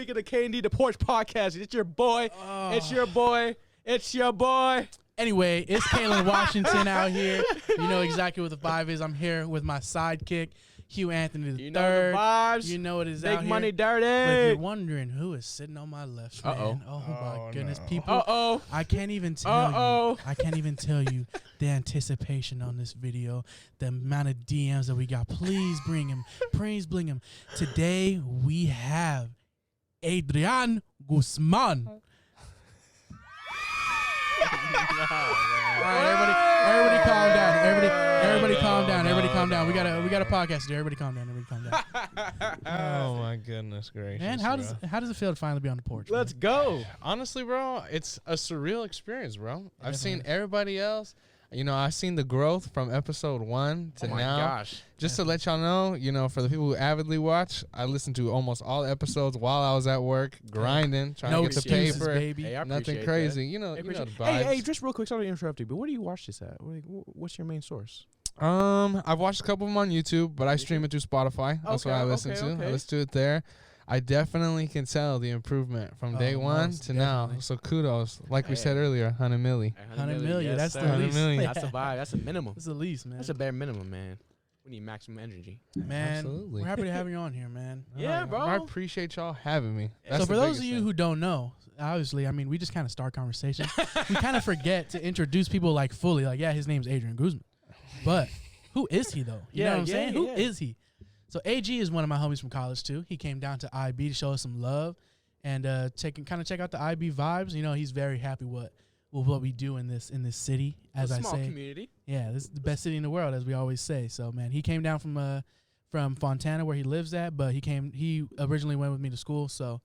week of the K&D The Porch podcast. It's your boy. Oh. It's your boy. It's your boy. Anyway, it's Kalen Washington out here. You know exactly what the vibe is. I'm here with my sidekick, Hugh Anthony III. You know the vibes. You know it is Big out here. money dirty. But if you're wondering who is sitting on my left, man. Oh my goodness, people. I can't even tell you. I can't even tell you the anticipation on this video, the amount of DMs that we got. Please bring him. Please bring him. Today we have Adrian Guzman. All right, everybody calm down. Everybody calm down. Everybody calm down. We got a podcast today. Everybody calm down. Oh my goodness gracious. Man, how does it feel to finally be on the porch? Let's go. Honestly, bro, it's a surreal experience, bro. I've seen everybody else. You know, I've seen the growth from episode 1 to now. Oh my gosh. Just to let y'all know, you know, for the people who avidly watch, I listened to almost all episodes while I was at work, grinding, trying to get the paper. Baby. Hey, nothing crazy. You know the vibes. Hey, just real quick, sorry to interrupt you, but where do you watch this at? What's your main source? I've watched a couple of them on YouTube, but I stream it through Spotify. That's what I listen to. I listen to it there. I definitely can tell the improvement from day one to now. So kudos. Like we said earlier, 100 milli. 100 million. Yes, that's the least. That's the vibe. That's the minimum. That's the least, man. That's a bare minimum, man. We need maximum energy. Man, absolutely. We're happy to have you on here, man. Yeah, bro. I appreciate y'all having me. So for those of you who don't know, obviously, I mean, we just kind of start conversations. We kind of forget to introduce people like fully. Like, yeah, his name's Adrian Guzman. But who is he, though? You know what I'm saying? Who is he? So AG is one of my homies from college too. He came down to IB to show us some love and check out the IB vibes. You know, he's very happy with what we do in this city. As I say, small community. Yeah, this is the best city in the world, as we always say. So man, he came down from Fontana where he lives at, but he originally went with me to school. So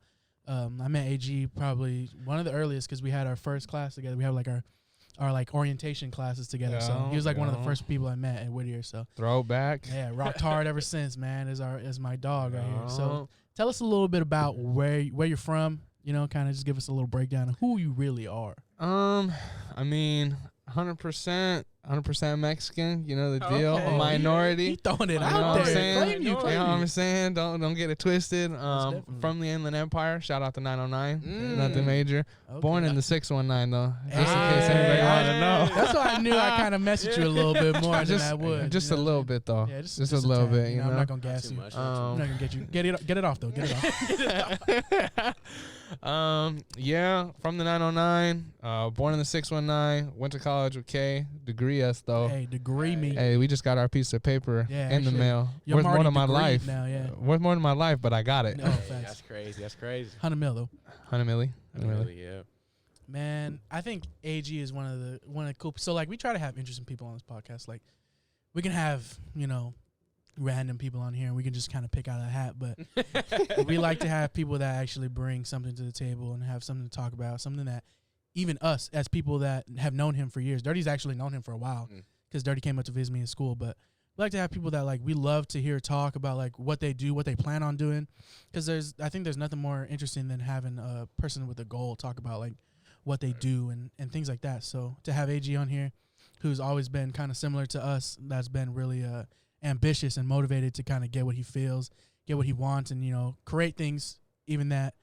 I met AG probably one of the earliest because we had our first class together. We have like our like orientation classes together. So he was like one of the first people I met at Whittier. So throwback. Yeah, rocked hard ever since, man. Is my dog right here. So tell us a little bit about where you're from. You know, kind of just give us a little breakdown of who you really are. I mean, 100% Mexican, you know the deal. Okay. Minority. He throwing it you out know what I'm there. saying? You know what I'm saying? Don't get it twisted. From the Inland Empire. Shout out to 909. Nothing major. Okay. Born in the 619 though. Just in case anybody wanted to know. That's why I knew I kind of messaged you a little bit more than I would. Just a little bit though. Yeah, just a little bit. You know, I'm not gonna gas you. I'm not gonna get you. Get it off though. Get it off. Yeah, from the 909, born in the 619, went to college with K, degree us though. Hey, degree me. Hey, we just got our piece of paper in the mail. Worth more than my life. Now, yeah. Worth more than my life, but I got it. No, that's crazy. 100 mil though. 100 milli. 100 milli, yeah. Man, I think AG is one of the cool. So like we try to have interesting people on this podcast. Like we can have, you know, random people on here and we can just kind of pick out a hat, but we like to have people that actually bring something to the table and have something to talk about, something that even us as people that have known him for years. Dirty's actually known him for a while because Dirty came up to visit me in school, but we like to have people that like we love to hear talk about like what they do, what they plan on doing, because I think there's nothing more interesting than having a person with a goal talk about like what they do and things like that. So to have AG on here, who's always been kind of similar to us, that's been really ambitious and motivated to kind of get what he feels, get what he wants, and, you know, create things even that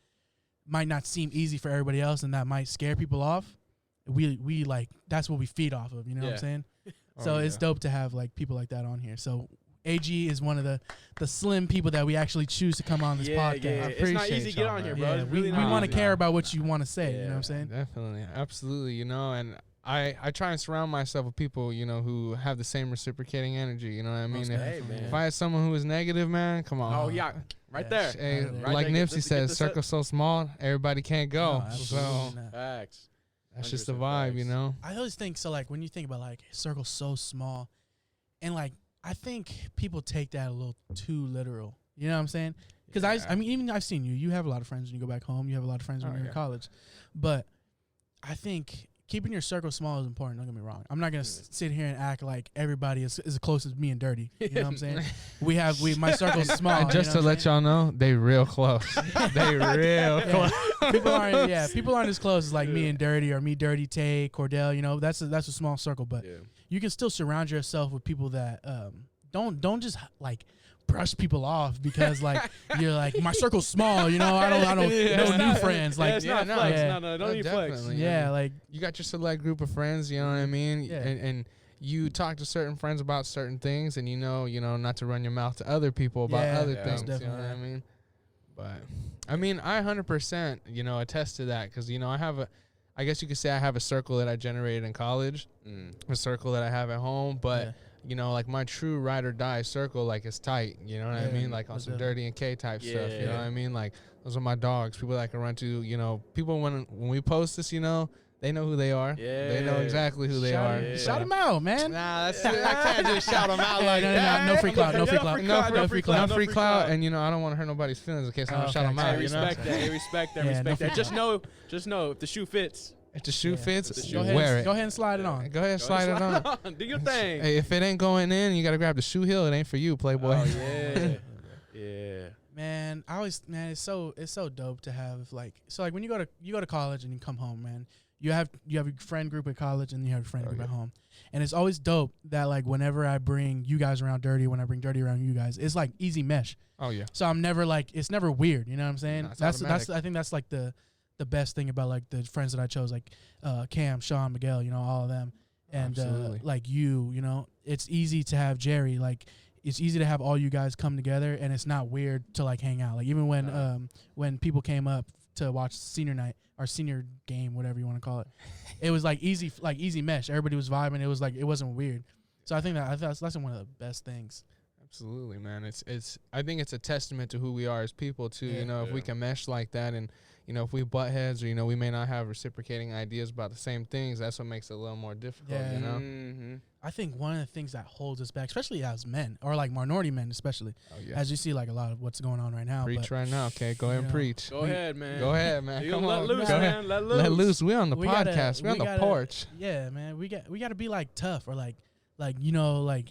might not seem easy for everybody else and that might scare people off. We like, that's what we feed off of, you know what I'm saying? So it's dope to have like people like that on here. So AG is one of the slim people that we actually choose to come on this podcast. Yeah. It's not easy to get on here, bro. Yeah, really we want to care about what you want to say, you know what I'm saying? Definitely. Absolutely, you know, and I try and surround myself with people, you know, who have the same reciprocating energy. You know what I mean? If I had someone who was negative, man, come on. Oh, yeah. Right there. Hey, right like there. Nipsey says, circle so small, everybody can't go. No, so facts. That's just the vibe, you know? I always think, so like when you think about like circle so small, and like I think people take that a little too literal. You know what I'm saying? Because I mean, even I've seen you. You have a lot of friends when you go back home. You have a lot of friends when you're in college. But I think keeping your circle small is important. Don't get me wrong. I'm not gonna sit here and act like everybody is as close as me and Dirty. You know what I'm saying? My circle's small. And just to let y'all know, they real close. They real close. People aren't as close as like me and Dirty or me, Dirty, Tay, Cordell. You know, that's a small circle, but you can still surround yourself with people that don't just like brush people off because like you're like my circle's small, you know. I don't know new friends. Like it's not flex. No, don't need flex. Yeah, like you got your select group of friends. You know what I mean? Yeah. And you talk to certain friends about certain things, and you know not to run your mouth to other people about other things. You know what I mean? But I mean, I 100% attest to that because I guess you could say I have a circle that I generated in college, a circle that I have at home, but like my true ride or die circle, like is tight. You know what I mean? Like on some Dirty and K type stuff. You know what I mean? Like those are my dogs, people that I can run to. People when we post this, they know who they are. Yeah. They know exactly who they are. Yeah. Shout them out, man. Nah, that's I can't just shout them out like that. No free clout. No free clout. No free clout. And I don't want to hurt nobody's feelings in case I don't shout them out. Respect that. Just know if the shoe fits. If the shoe fits, wear it. Go ahead and slide it on. Go ahead and slide it on. Do your thing. Hey, if it ain't going in, you got to grab the shoe heel. It ain't for you, Playboy. Oh, yeah. Yeah. Man, it's so dope to have like when you go to college and you come home, man. You have your friend group at college and you have a friend group at home. And it's always dope that like whenever I bring you guys around Dirty, when I bring Dirty around you guys, it's like easy mesh. Oh yeah. So I'm never like it's never weird, you know what I'm saying? No, that's I think that's like the best thing about like the friends that I chose, like Cam, Sean, Miguel, all of them. And like it's easy to have Jerry, like it's easy to have all you guys come together and it's not weird to like hang out. Like even when people came up to watch senior night or senior game, whatever you want to call it, it was like easy mesh. Everybody was vibing. It was like it wasn't weird. So I think that's one of the best things. Absolutely, man. I think it's a testament to who we are as people too. If we can mesh like that, and if we butt heads or we may not have reciprocating ideas about the same things, that's what makes it a little more difficult. Mm-hmm. I think one of the things that holds us back, especially as men or like minority men, especially as you see like a lot of what's going on right now. Preach right now, okay? Go ahead and preach. Go ahead, man. Come on, let loose, man. Let loose. We're on the podcast. We're on the porch. Yeah, man. We got to be like tough or like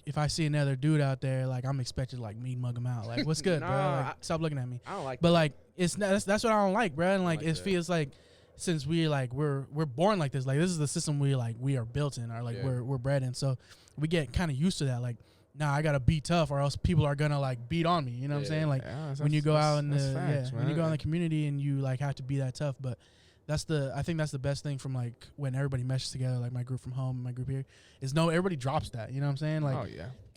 if I see another dude out there, like I'm expected to like mean mug him out. Like, what's good, bro? Like, stop looking at me. I don't like. But like, that's what I don't like, bro. And like, it feels like since we're born like this, like this is the system we are built in, or like we're bred in. So we get kind of used to that. Like, nah, I gotta be tough, or else people are gonna like beat on me. You know what I'm saying? Like when you go out in when you go in the community and you like have to be that tough, but. I think that's the best thing from like when everybody meshes together, like my group from home and my group here, is everybody drops that. You know what I'm saying? Like,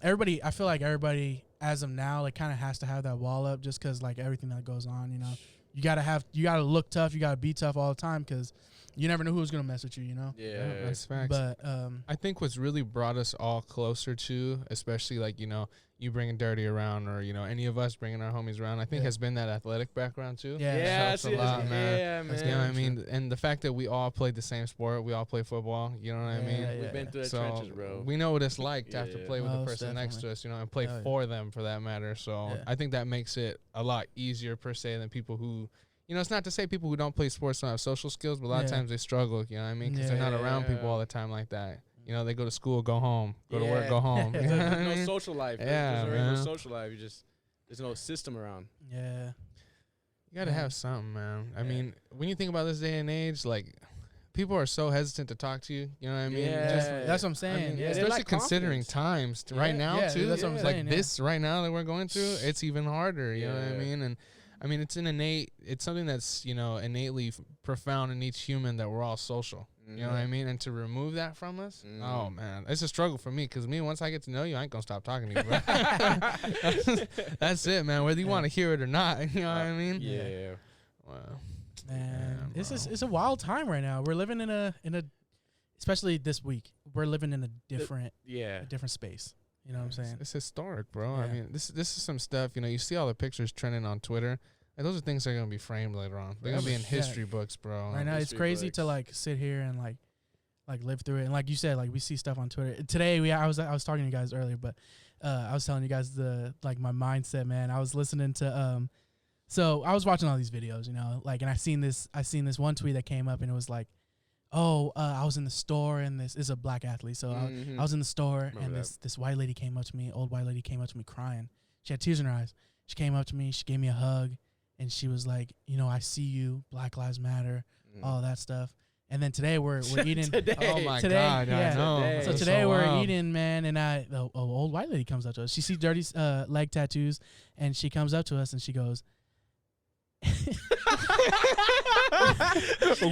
everybody, I feel like everybody as of now, like kind of has to have that wall up just because like everything that goes on, you gotta look tough, you gotta be tough all the time because you never know who's gonna mess with you, Yeah, that's facts. But I think what's really brought us all closer to, especially like you bringing Dirty around, or any of us bringing our homies around, I think has been that athletic background too. Helps a lot, man. Yeah, man. You know what I mean? And the fact that we all played the same sport, we all play football. You know what I mean? We've been through the trenches, bro. We know what it's like to have to play with the person next to us, and play for them for that matter. So I think that makes it a lot easier per se than people who. It's not to say people who don't play sports don't have social skills, but a lot of times they struggle, you know what I mean? Because they're not around people all the time like that. They go to school, go home, go to work, go home. There's no social life. Yeah, there's no social life. There's no system around. Yeah. You got to have something, man. I mean, when you think about this day and age, like, people are so hesitant to talk to you. You know what I mean? Yeah. That's what I'm saying. Especially like considering times right now, too. That's what I'm saying. Like this right now that we're going through, it's even harder. You know what I mean? And I mean, it's something that's, innately profound in each human that we're all social. You know what I mean? And to remove that from us, oh, man. It's a struggle for me because once I get to know you, I ain't going to stop talking to you, bro. That's it, man. Whether you want to hear it or not, you know what I mean? Yeah. Wow. Man, it's a wild time right now. We're living in a especially this week, we're living in a different space. You know what I'm saying? It's historic, bro. I mean, this is some stuff, you see all the pictures trending on Twitter. And those are things that are going to be framed later on. They're going to be in history books, bro. Right now, it's crazy to, like, sit here and, like live through it. And like you said, like, we see stuff on Twitter. Today, I was talking to you guys earlier, but I was telling you guys my mindset, man. I was listening to, so I was watching all these videos, and I seen this one tweet that came up, and it was like, I was in the store, and this is a black athlete. So I was in the store, and this white lady came up to me, old white lady came up to me crying. She had tears in her eyes. She came up to me, she gave me a hug. And she was like, I see you, Black Lives Matter, all that stuff. And then today we're eating. Today. Oh my Today, God, yeah. I know. Today. So That's today we're wild. eating, man, and the old white lady comes up to us. She sees Dirty's leg tattoos, and she comes up to us and she goes,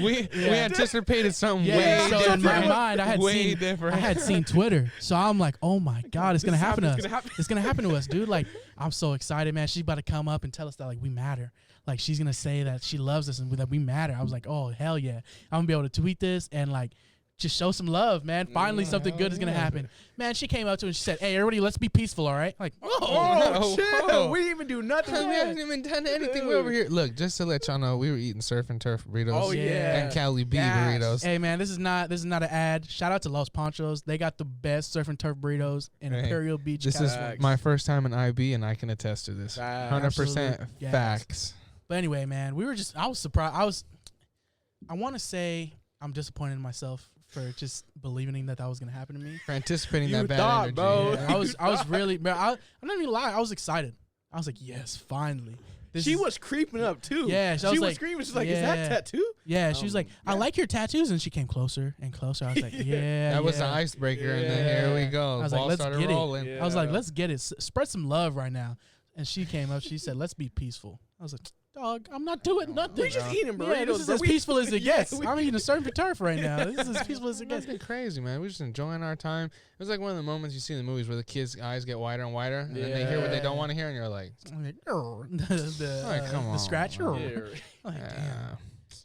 we anticipated something yeah. way So different. in my mind, I had seen Twitter, so I'm like, oh my God, it's gonna happen to us. It's gonna happen to us, dude. Like, I'm so excited, man. She's about to come up and tell us that like we matter. Like, she's gonna say that she loves us and that we matter. I was like, oh hell yeah, I'm gonna be able to tweet this and like just show some love, man. Finally, something good is gonna happen, man. She came up to us and she said, "Hey, everybody, let's be peaceful, all right?" Like, Oh, chill. whoa. We didn't even do nothing. We haven't even done anything. We're over here. Look, just to let y'all know, we were eating surf and turf burritos. Oh, yeah. And Cali B Yes. burritos. hey man, this is not an ad. Shout out to Los Panchos. They got the best surf and turf burritos in Hey, Imperial Beach. This is California. my first time in IB, and I can attest to this. 100% Absolute gas. facts. But anyway, man, I was surprised. I want to say I'm disappointed in myself for just believing that was gonna happen to me. For anticipating You that bad thought, energy. bro. Yeah, I was really, bro. I'm not even lying. I was excited. I was like, yes, finally. She was creeping up too. Yeah, she was was like, screaming. She's like, yeah. "Is that tattoo?" Yeah, she was like, I yeah. like your tattoos, and she came closer and closer. I was like, yeah, That was the yeah. icebreaker, and then here we go. I was like, Ball let's started get it. rolling. Yeah. I was like, let's get it. Spread some love right now. And she came up. She said, let's be peaceful. I was like, dog, I'm not doing nothing. We just eating burritos. Yeah, this is bro. as peaceful as it Yeah, gets. I'm eating a surf and turf right now. This is as peaceful as it gets. Nothing crazy, man. We're just enjoying our time. It was like one of the moments you see in the movies where the kids' eyes get wider and wider, and then they hear what they don't want to hear, and you're like, I'm like, the Alright, come the on. scratch. Yeah, Like, yeah. damn.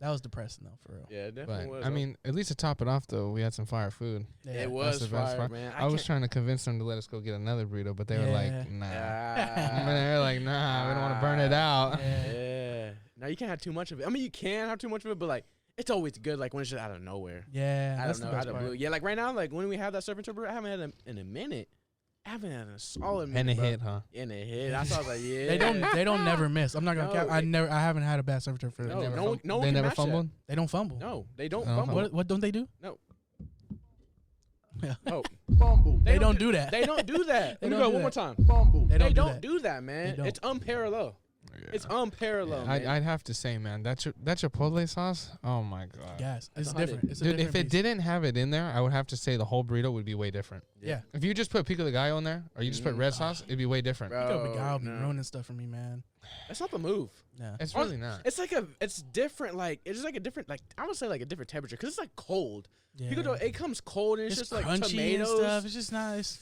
That was depressing though, for real. yeah, it definitely But was. I mean, at least to top it off, though, we had some fire food. Yeah. it That's was the best fire, part. man. I was trying to convince them to let us go get another burrito, but they were Yeah. like, nah. Yeah. They're like, nah, we don't want to burn it out. Yeah. Yeah. No, you can't have too much of it. I mean, you can have too much of it, but like, it's always good. Like when it's just out of nowhere. Yeah, I that's don't the know. best Out of part. blue. Yeah, like right now, like when we have that surf and turf, I haven't had them in a minute. I haven't had a solid minute. And it bro. hit, huh? And it hit. That's why I was like, yeah. They don't never miss. I'm not gonna No, cap. I haven't had a bad surf and turf for No, them. no one They can never match that. fumbled? They don't fumble. No, they don't Oh, fumble. What don't they do? No. Yeah. Oh, fumble. They don't do that. They don't do that. They Let me don't go do one more that. time. Fumble. They They don't don't do do that, man. They don't. It's unparalleled. It's unparalleled, man. I'd have to say, man, that Chipotle sauce, oh my God. Yes, it's 100. different. It's a Dude, different if it beast. didn't have it in there, I would have to say the whole burrito would be way different. Yeah. If you just put pico de gallo in there, or you just put red Mm. sauce, it'd be way different. Bro. Pico de Gallo be no. ruining stuff for me, man. That's not the move. Yeah. It's really not. It's like it's different. Like it's just like a different. Like I would say like a different temperature because it's like cold. Yeah. Pico de- it comes cold and it's, It's just like crunchy tomatoes. and stuff. It's just nice.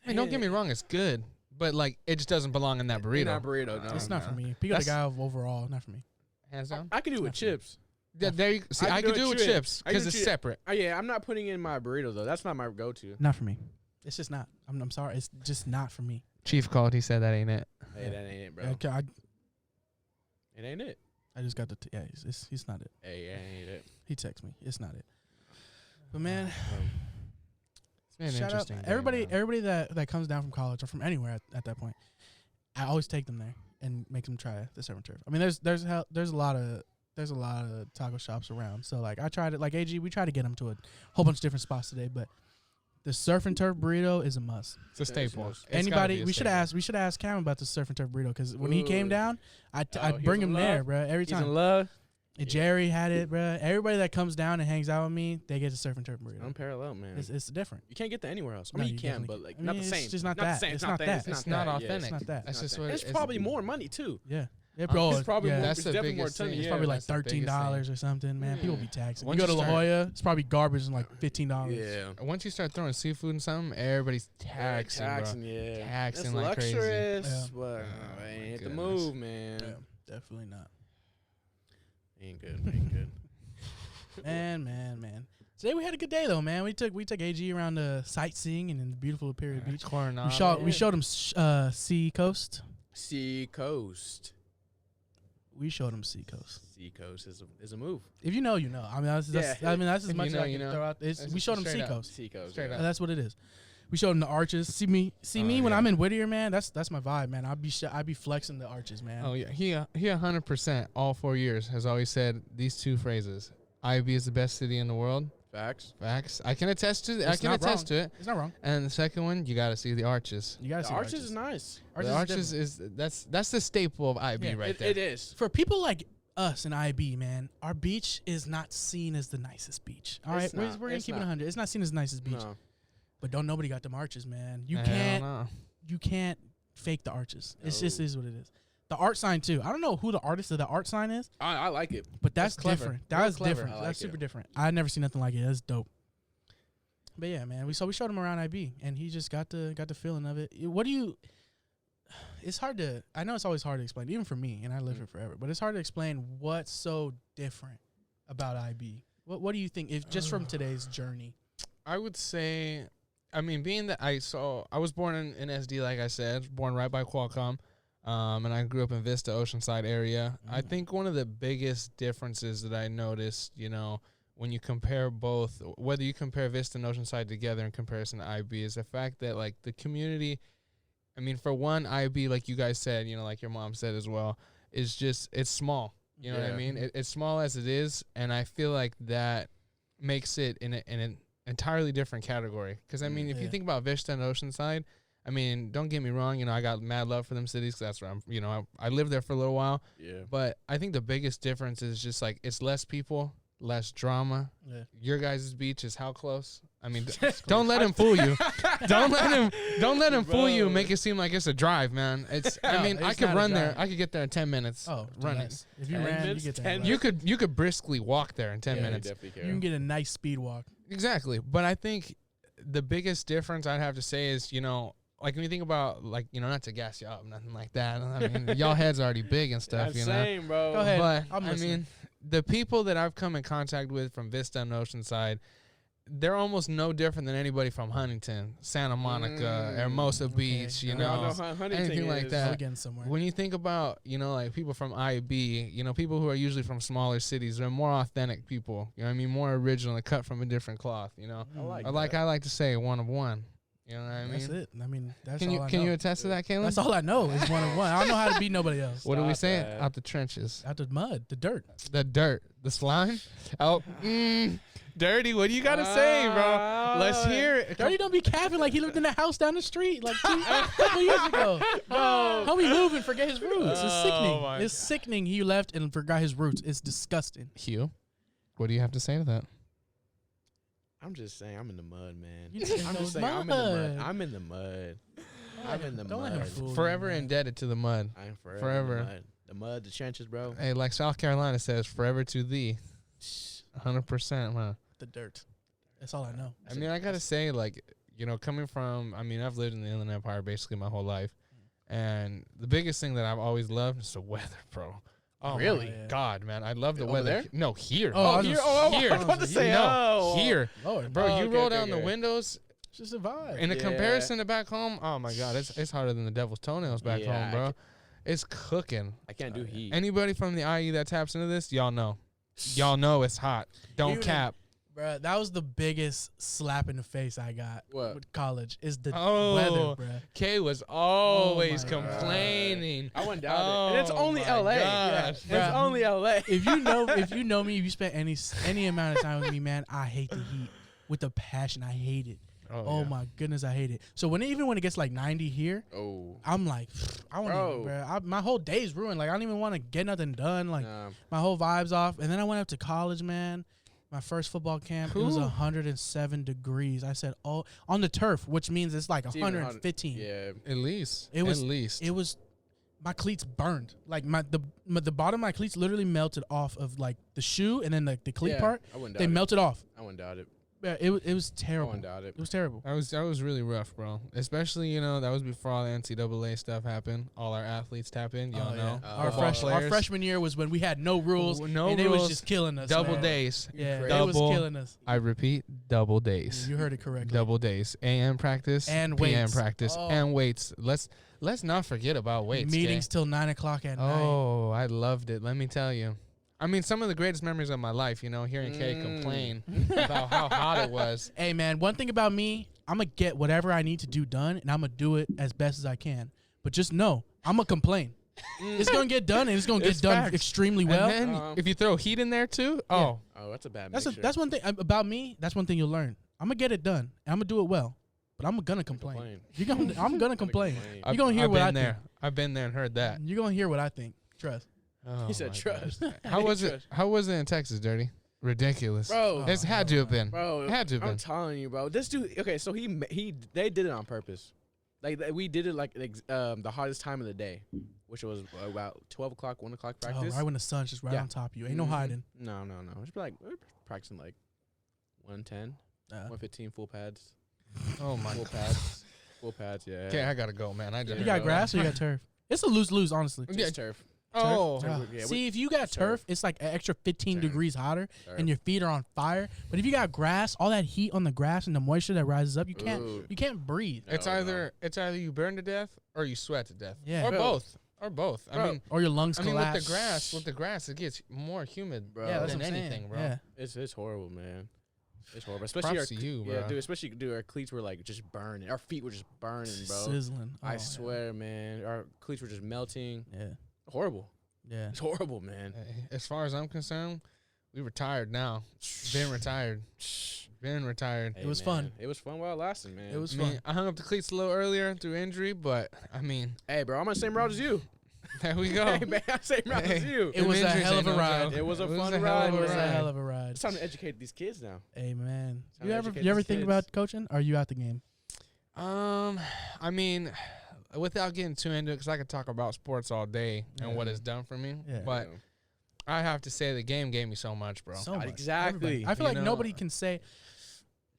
I mean, don't get me wrong, it's good, but like it just doesn't belong in that burrito. Not burrito. No, It's not no. for me. Pico de That's- Gallo overall, not for me. Hands down. I can do it with It's not for me. chips. Yeah, there you see. I could do it with chips I can because do it's chi- separate. Oh yeah, I'm not putting in my burrito though. That's not my go-to. Not for me. It's just not. I'm sorry. It's just not for me. Chief called. He said that ain't it. Hey, that ain't it, bro. I It ain't it. just got the yeah. It's not it. Hey, it ain't it. He texted me. It's not it. But man, It's been an shout out interesting day, everybody. man. Everybody that comes down from college or from anywhere at that point, I always take them there and make them try the surf and turf. I mean, there's a lot of taco shops around. So like I tried it. Like AG, we tried to get them to a whole bunch of different spots today, but the surf and turf burrito is a must. It's a staple. It's gotta Anybody, be a we should staple. ask Cam about the surf and turf burrito because when he came Ooh. down, Oh, I'd he bring was him in there, love? bro. Every He's in time. love. Jerry had it, bro. Everybody that comes down and hangs out with me, they get the surf and turf burrito. Unparalleled, man. It's different. You can't get that anywhere else. I No, mean, you you can, definitely but like can't. I not mean, the it's same. just not the that. same. It's not that. It's not that. authentic. It's not that. That's just that. what It's it's probably more money too. Yeah. It's Bro, probably yeah. more. That's It's the definitely more biggest ton. thing. It's Yeah. probably like that's the biggest $13 or something, man. People be taxing. Once You go to you La start- Jolla, it's probably garbage and like $15. Yeah. Once you start throwing seafood in something, everybody's taxing, bro. Yeah. Taxing It's like crazy. luxurious, Yeah. but Oh, it my ain't the goodness. move, man. Yeah, definitely not. Ain't good. Ain't good. Man. Today we had a good day though, man. We took AG around the sightseeing and in the beautiful Imperial Beach. Coronado. We showed him Sea Coast. Sea Coast. We showed him Sea Coast. Sea Coast is a move. If you know, you know. I mean, that's Yeah. as If you much know, as I you can know. throw out. That's We showed him straight Sea up. Coast. Sea Coast. Straight yeah. up. That's what it is. We showed him the arches. See me when yeah. I'm in Whittier, man. That's my vibe, man. I'd be flexing the arches, man. Oh yeah, he 100% all 4 years has always said these two phrases: "IB is the best city in the world." Facts. Facts. I can attest to. I It's can not attest wrong. to it. It's not wrong. And the second one, you got to see the arches. You gotta The see arches is nice. The arches is that's the staple of IB Yeah, right It there. is. for people like us in IB, man, our beach is not seen as the nicest beach. All right, we're gonna keep it 100. It's not seen as the nicest beach. No. But nobody got them arches, man. You Hell can't fake the arches. It just is what it is. The art sign too. I don't know who the artist of the art sign is. I like it, but that's clever. different. That's different. Like that's super different. I never seen nothing like it. That's dope. But yeah, man, we showed him around IB, and he just got the feeling of it. What do you? It's hard to. I know it's always hard to explain, even for me, and I lived here forever. But it's hard to explain what's so different about IB. What do you think? If just from today's journey, I would say, I mean, being that I was born in SD, like I said, born right by Qualcomm, and I grew up in Vista, Oceanside area. I think one of the biggest differences that I noticed, you know, when you compare both, whether you compare Vista and Oceanside together in comparison to IB, is the fact that, like, the community, I mean, for one, IB, like you guys said, you know, like your mom said as well, is just, it's small. You know what I mean? It's small as it is, and I feel like that makes it in an entirely different category. Because, I mean, if you think about Vista and Oceanside, I mean, don't get me wrong, you know, I got mad love for them cities because that's where I'm, you know, I lived there for a little while. Yeah. But I think the biggest difference is just, like, it's less people, less drama. Yeah. Your guys' beach is how close? I mean, don't let him fool you. Don't let him fool you and make it seem like it's a drive, man. It's I mean, I could run there. I could get there in 10 minutes. Oh, run nice. If you ran, you get there. You could briskly walk there in 10 minutes. You can get a nice speed walk. Exactly. But I think the biggest difference I'd have to say is, you know, like when you think about, like, you know, not to gas you up, nothing like that. I mean, y'all heads already big and stuff, you know. Same, bro. Go ahead. But I'm I mean, the people that I've come in contact with from Vista and Oceanside, they're almost no different than anybody from Huntington, Santa Monica, Hermosa Beach, you know, anything like that. When you think about, you know, like people from IB, you know, people who are usually from smaller cities, they're more authentic people. You know what I mean? More original and cut from a different cloth, you know. I like to say, one of one. You know what I mean? That's it. I mean, that's all I know. Can you attest to that, Caleb? That's all I know is one of one. I don't know how to beat nobody else. What are we saying? Out the trenches. Out the mud, the dirt. The dirt. The slime? Oh, Dirty, what do you got to say, bro? Let's hear it. Dirty don't be capping like he lived in a house down the street like a couple years ago. Homie moved and forget his roots. It's sickening. It's sickening he left and forgot his roots. It's disgusting. Hugh, what do you have to say to that? I'm just saying, I'm in the mud, man. I'm just saying, I'm in the mud. I'm in the mud. I'm in the mud. Forever indebted to the mud. I'm forever. The mud, the trenches, bro. Hey, like South Carolina says, forever to thee. 100%, huh? The dirt. That's all I know. I mean, I gotta say, like, you know, coming from, I mean, I've lived in the Inland Empire basically my whole life, and the biggest thing that I've always loved is the weather, bro. Oh, really? My God, man, I love the Over weather. there? No, here. Here. Here. I was about to say, here. Lord. Bro, you roll down the windows. It's just a vibe. In the comparison to back home, oh my God, it's harder than the devil's toenails back home, bro. It's cooking. I can't do heat. Anybody from the IE that taps into this, y'all know. Y'all know it's hot. Don't cap. Bruh, that was the biggest slap in the face I got with college is the weather, bruh. K was always complaining. I went down and it's only LA. Yeah, it's only LA. If you know me, if you spent any amount of time with me, man, I hate the heat with a passion. I hate it. Oh my goodness, I hate it. So even when it gets like 90 here, I'm like, I want to, bro. My whole day's ruined. Like I don't even want to get nothing done. Like my whole vibe's off. And then I went up to college, man. My first football camp, it was 107 degrees. I said, oh, on the turf, which means it's like 115. Yeah, at least. It was. My cleats burned. Like the bottom of my cleats literally melted off of like the shoe and then the cleat part. They melted off. I wouldn't doubt it. Yeah, it was terrible. I wouldn't doubt it. It was terrible. That was really rough, bro. Especially, you know, that was before all the NCAA stuff happened. All our athletes tap in. Y'all know. Our freshman year was when we had no rules. And it was just killing us. Double days. Yeah, it was killing us. I repeat, double days. You heard it correctly. Double days. AM practice and PM weights. practice and weights. Let's not forget about weights. Meetings till 9 o'clock at night. Oh, I loved it. Let me tell you. I mean, some of the greatest memories of my life, you know, hearing Kay complain about how hot it was. Hey, man, one thing about me, I'm going to get whatever I need to do done, and I'm going to do it as best as I can. But just know, I'm going to complain. It's going to get done, and it's going to get done extremely well. And then if you throw heat in there, too, that's a bad mixture. That's one thing about me. That's one thing you'll learn. I'm going to get it done, and I'm going to do it well. But I'm going to complain. I'm going to complain. You're going to hear what I think. I've been there and heard that. You're going to hear what I think. Trust. Oh He said my trust. gosh. How was it? How was it in Texas, Dirty? Ridiculous, Bro. It's had to have been. Bro, It had to have I'm been. telling you, bro. This dude. Okay, so they did it on purpose. Like we did it like the hottest time of the day, which was about 12 o'clock, 1 o'clock practice. Right when the sun's just right on top of you. Ain't no hiding. No. It's like we're practicing like 110, 115 full pads. Oh my Full god. pads. Full pads, yeah. Okay, I gotta go, man. You got grass or you got turf? It's a lose-lose, honestly. Just turf. Oh, Turf. Ah. Yeah, See, if you got turf, it's like an extra 15 degrees hotter, Turf. and your feet are on fire. But if you got grass, all that heat on the grass and the moisture that rises up, you can't breathe. it's either you burn to death or you sweat to death. Yeah. Or Bro. both. Or both. I mean, Or your lungs collapse. with the grass, it gets more humid, Bro. Yeah, that's than what I'm anything, saying. bro. Yeah. It's horrible, man. It's horrible. Especially Props to you, bro. Yeah, dude. Especially, dude, our cleats were like just burning. Our feet were just burning, bro. Sizzling. I Oh, swear, man. Our cleats were just melting. Yeah. Horrible. Yeah. It's horrible, man. As far as I'm concerned, we retired now. Been retired. Been retired. Hey, It was man. fun. It was fun while it lasted, man. It was I mean, fun. I hung up the cleats a little earlier through injury, but I mean, Hey, bro, I'm on the same route as you. there we go. Hey, man, I'm same route as you. It was a Injuries hell ain't of a no ride. joke. It was a fun hell ride, of It was a man. hell of a ride. It's time to educate these kids now. Hey, man. Time You to ever educate think these about kids. coaching? Or are you out the game? I mean, without getting too into it, because I could talk about sports all day and what it's done for me. Yeah. But I have to say the game gave me so much, bro. So much. Exactly. Everybody. I feel You like know- nobody can say.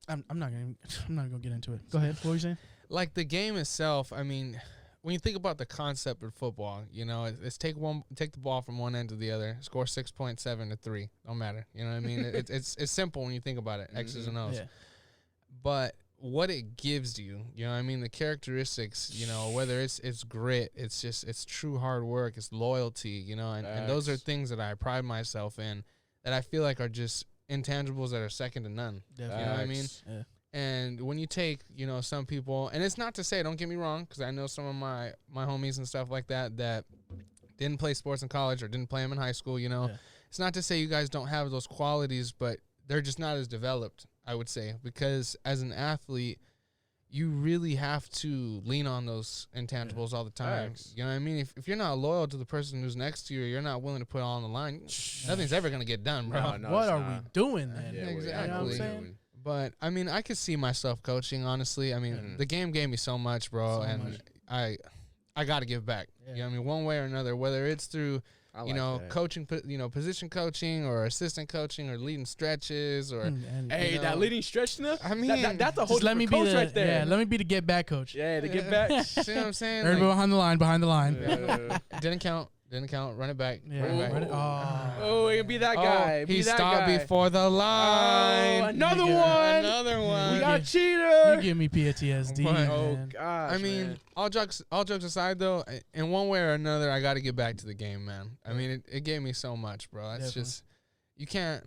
I'm not gonna get into it. Go ahead. What were you saying? Like the game itself, I mean, when you think about the concept of football, you know, it's take the ball from one end to the other, score 6.7 to 3, don't matter. You know what I mean? it's simple when you think about it, X's and O's. Yeah. But what it gives you, you know what I mean, the characteristics, you know, whether it's grit, it's true hard work, it's loyalty, you know, and those are things that I pride myself in that I feel like are just intangibles that are second to none. Definitely. You know what I mean? Yeah. And when you take, you know, some people, and it's not to say, don't get me wrong, because I know some of my homies and stuff like that didn't play sports in college or didn't play them in high school, you know. Yeah. It's not to say you guys don't have those qualities, but they're just not as developed, I would say, because as an athlete, you really have to lean on those intangibles all the time. Facts. You know what I mean? If you're not loyal to the person who's next to you, or you're not willing to put it all on the line, nothing's ever going to get done, bro. No, What it's are not. we doing then? Yeah, what exactly. You know what I'm we saying? doing? But I mean, I could see myself coaching. Honestly, I mean, the game gave me so much, bro, So and much. I got to give back. Yeah. You know what I mean, one way or another, whether it's through I you like know that. coaching, you know, position coaching or assistant coaching or leading stretches or And Hey, you that know, leading stretch stuff. I mean, that's a whole just let me different be coach the right there. yeah. Let me be the get back coach. Yeah, to get back. See what I'm saying? Everybody Like, behind the line. didn't count. Run it back. Yeah. Run it back. Run it- oh. Oh, we can be that guy. Be he that stopped guy. before the line. Oh, another You get one. Another one. We got You cheater. give me PTSD. But- man. Oh gosh. I mean, man. all jokes aside, though, in one way or another, I got to get back to the game, man. I mean, it gave me so much, bro. That's Definitely. just you can't.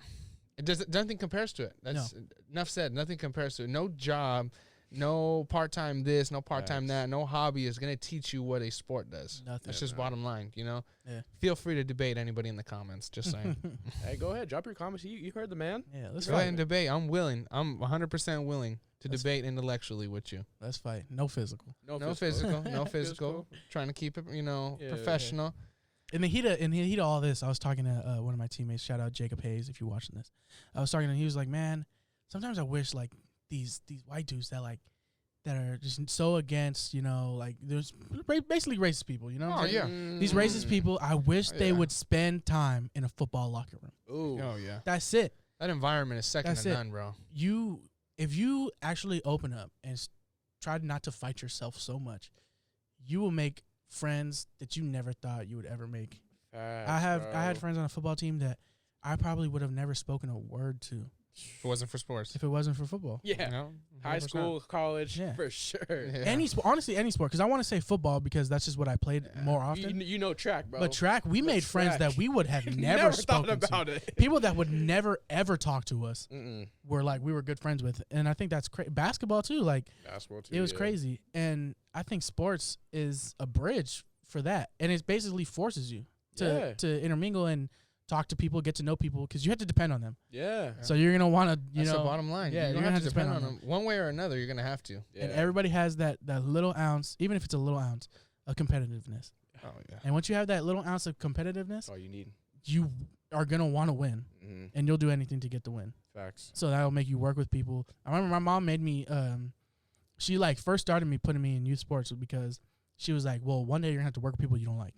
Nothing compares to it. That's enough said. Nothing compares to it. No job, no part-time this, no part-time that, no hobby is gonna teach you what a sport does. Nothing. That's just bottom line, you know. Yeah. Feel free to debate anybody in the comments. Just saying. Hey, go ahead. Drop your comments. You heard the man. Yeah, let's Go ahead fight. and debate. I'm willing. I'm 100% willing to debate intellectually with you. Let's fight. No physical. No physical. No physical. Trying to keep it, you know, Yeah. professional. In the heat of all this, I was talking to one of my teammates. Shout out Jacob Hayes if you're watching this. I was talking to him. He was like, "Man, sometimes I wish like these white dudes that are just so against, you know, like there's basically racist people. You know, what I'm Oh, saying? yeah. These racist people. I wish Oh, they yeah. would spend time in a football locker room. Ooh. Oh yeah. That's it. That environment is second That's to it. none, bro. If you actually open up and try not to fight yourself so much, you will make friends that you never thought you would ever make. I had friends on a football team that I probably would have never spoken a word to If it wasn't for sports. if it wasn't for football. Yeah. You know? High 100%. school, college, Yeah. for sure. Yeah. Any sport, honestly, any sport. Because I want to say football because that's just what I played more often. You know track, bro. But track, we made friends that we would have never thought spoken about to. it. People that would never ever talk to us Mm-mm. were like we were good friends with, and I think that's basketball too. Like Basketball too. it was yeah. crazy, and I think sports is a bridge for that, and it basically forces you to intermingle and talk to people, get to know people, because you have to depend on them. Yeah. So you're gonna want to, That's the bottom line. yeah, you're you're gonna have to depend on them. One way or another, you're gonna have to. Yeah. And everybody has that little ounce, even if it's a little ounce, of competitiveness. Oh yeah. And once you have that little ounce of competitiveness, That's all you need. you are gonna want to win, and you'll do anything to get the win. Facts. So that'll make you work with people. I remember my mom made me. She like first started me putting me in youth sports because she was like, "Well, one day you're gonna have to work with people you don't like,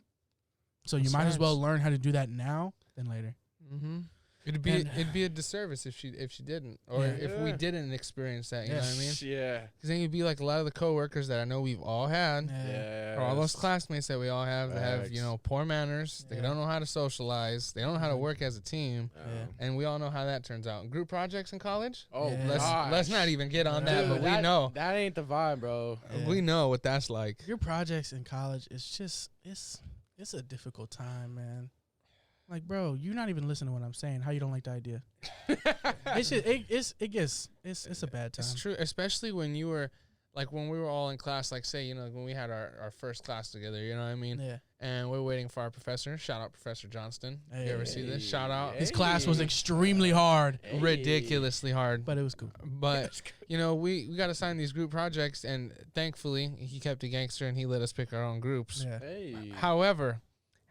so you might as well learn how to do that now than later." Mm-hmm. It'd be a disservice if she didn't, or if we didn't experience that. You know what I mean? Yeah. Because then you'd be like a lot of the coworkers that I know we've all had, Yeah. or all those classmates that we all have that have poor manners. They don't know how to socialize. They don't know how to work as a team, and we all know how that turns out. Group projects in college. Oh, let's not even get on that. But we know that ain't the vibe, bro. We know what that's like. Group projects in college is just it's a difficult time, man. Like, bro, you're not even listening to what I'm saying. How you don't like the idea? It's a bad time. It's true, especially when you were, like, when we were all in class, like, say, you know, when we had our first class together, you know what I mean? Yeah. And we're waiting for our professor. Shout out Professor Johnston. You ever see this? Shout out. His class was extremely hard. Ridiculously hard. But it was cool. But, you know, we got assigned these group projects, and thankfully, he kept a gangster, and he let us pick our own groups. Yeah.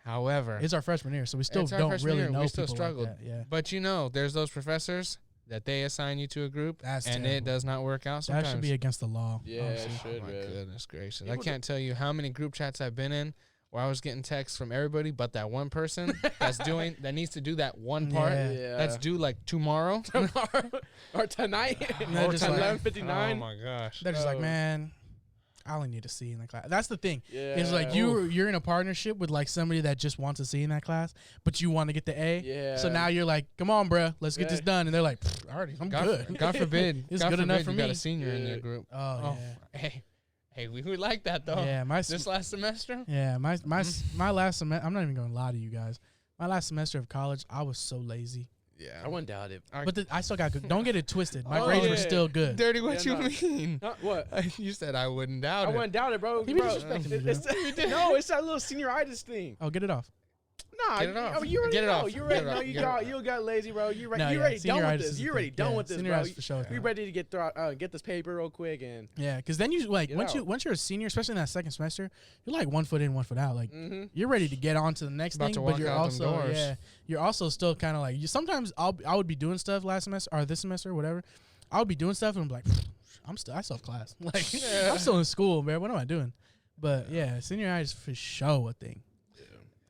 However, it's our freshman year, so we still don't really know. We still struggled. Like that, yeah. But you know, there's those professors that they assign you to a group, and terrible. It does not work out sometimes. That should be against the law. Yeah, it should. Oh my goodness gracious! I can't tell you how many group chats I've been in where I was getting texts from everybody, but that one person that needs to do that one part that's due like tomorrow or tonight or 11:59. Oh my gosh! They're just like, man, I only need a C in the class. That's the thing. Yeah. It's like you're in a partnership with like somebody that just wants a C in that class, but you want to get the A. Yeah. So now you're like, come on, bro, let's get this done. And they're like, already, I'm good. God forbid. It's God good forbid enough for you me. got a senior in your group. Oh yeah. Hey, we would like that though. Yeah, this last semester. Yeah, my last semester. I'm not even going to lie to you guys. My last semester of college, I was so lazy. Yeah, I wouldn't doubt it. But I still got good. Don't get it twisted. My grades were still good. Dirty, what you mean? What? You said I wouldn't doubt it. I wouldn't doubt it, bro. He be disrespecting me, No, it's that little senioritis thing. Oh, get it off. Nah, get it off. You already get it know. off. You already know. You got lazy, bro. You already done with this. You already done with this, bro. For sure. We ready to get this paper real quick and yeah, because then you like once you're a senior, especially in that second semester, you're like 1 foot in, 1 foot out. Like you're ready to get on to the next thing, but you're also still kind of like sometimes I would be doing stuff last semester or this semester, whatever. I would be doing stuff and I'm like, I still have class. Like I'm still in school, man. What am I doing? But yeah, senioritis for sure a thing.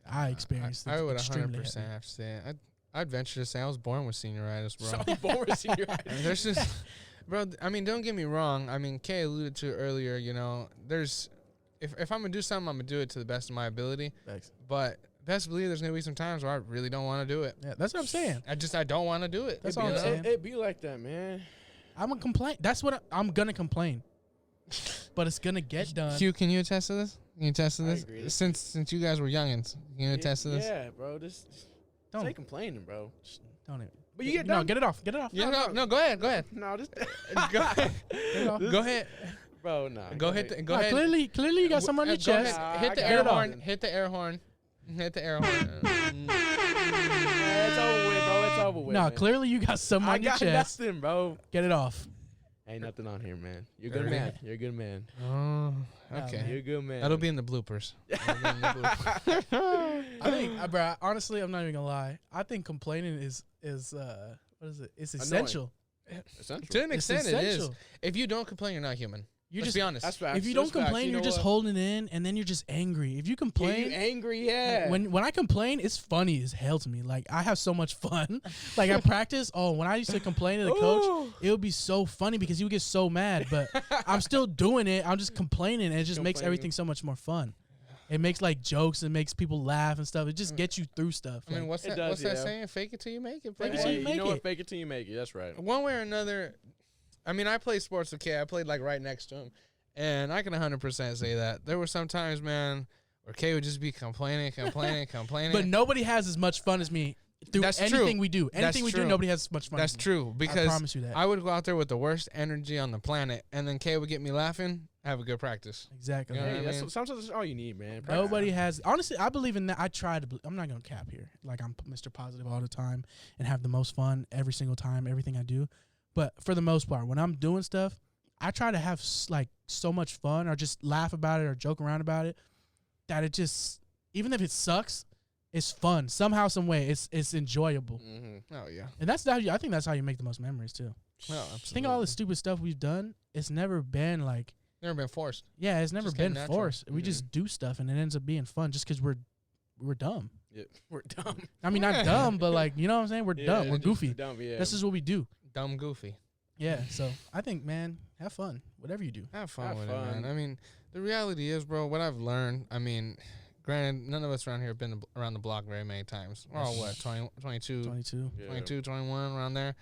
I experienced it. I would 100% have to say it. I'd venture to say I was born with senioritis, bro. So I was born with senioritis. There's just, bro. I mean, don't get me wrong. I mean, Kay alluded to it earlier. You know, there's, if I'm gonna do something, I'm gonna do it to the best of my ability. Thanks. But best believe there's gonna be some times where I really don't want to do it. Yeah, that's what I'm saying. I don't want to do it. That's all I'm saying. It be like that, man. I'm gonna complain. That's what I'm gonna complain. But it's gonna get done. Q, can you attest to this? Can you attest to this? Agree. Since you guys were youngins, can you attest to this? Yeah, bro. Don't say complaining, bro. Don't even. But you get no, done. get it off. Get it off. Yeah, no, go ahead. No, just go ahead. Bro, nah. Go ahead. Clearly you got something on your chest. Hit the air horn. Hit the air horn. Hit the air horn. It's over with, bro. It's over with. No, man. clearly you got something on your chest. I got nothing, bro. Get it off. Ain't nothing on here, man. You're a good man. You're a good man. Oh, okay. You're a good man. That'll be in the bloopers. I think, bro. Honestly, I'm not even gonna lie. I think complaining is what is it? It's essential. Essential. To an extent, it is. If you don't complain, you're not human. Let's be honest. That's facts. If you don't complain, you're just holding it in, and then you're just angry. If you complain, you're angry, yeah. When I complain, it's funny as hell to me. Like I have so much fun. Like I practice. Oh, when I used to complain to the coach, it would be so funny because he would get so mad. But I'm still doing it. I'm just complaining, and it just makes everything so much more fun. It makes like jokes and makes people laugh and stuff. It just gets you through stuff. I mean, what's that saying? Fake it till you make it. Fake it till you make it. Fake it till you make it. That's right. One way or another. I mean, I played sports with Kay. I played like right next to him. And I can 100% say that. There were some times, man, where Kay would just be complaining. But nobody has as much fun as me through anything we do. Anything we do, nobody has as much fun as me. That's true. Because I promise you that. I would go out there with the worst energy on the planet, and then Kay would get me laughing, have a good practice. Exactly. You know what I mean? Sometimes that's all you need, man. Nobody has. Honestly, I believe in that. I try to. I'm not going to cap here. Like, I'm Mr. Positive all the time and have the most fun every single time, everything I do. But for the most part, when I'm doing stuff, I try to have like so much fun or just laugh about it or joke around about it that it just even if it sucks, it's fun somehow, some way. It's enjoyable. Mm-hmm. Oh yeah. And that's how I think that's how you make the most memories too. No, absolutely. Think of all the stupid stuff we've done. It's never been like. Never been forced. Yeah, it's never Just been natural. forced. We just do stuff, and it ends up being fun just because we're dumb. Yeah, we're dumb. I mean, not dumb, but like, you know what I'm saying? We're dumb. We're goofy. Dumb, yeah. This is what we do. Dumb goofy. Yeah. So I think, man, have fun. Whatever you do. Have fun Have with fun. it, man. I mean, the reality is, bro, what I've learned, I mean, granted, none of us around here have been around the block very many times. We're all, what, 20, 22, 22. Yeah. 22, 21, around there.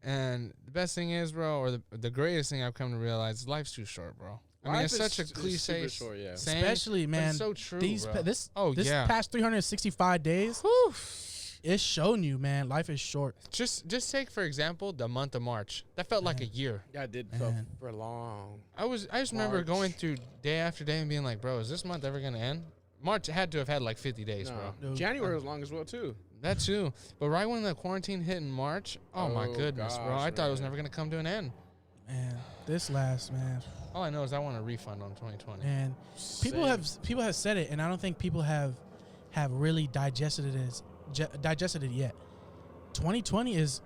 And the best thing is, bro, or the greatest thing I've come to realize is life's too short, bro. I mean, it's such a cliche short, yeah. saying, Especially, but man, it's so true, this bro. this past 365 days, Whew. it's shown you, man, life is short. Just take, for example, the month of March. That felt like a year. Yeah, I did Man. for long. I just remember March. going through day after day and being like, bro, is this month ever going to end? March had to have had like 50 days, bro. No. January was long as well too. That too. But right when the quarantine hit in March, oh my goodness, bro. I thought it was never going to come to an end. Man, this last, man. All I know is I want a refund on 2020. And people have said it, and I don't think people have really digested it yet. 2020 is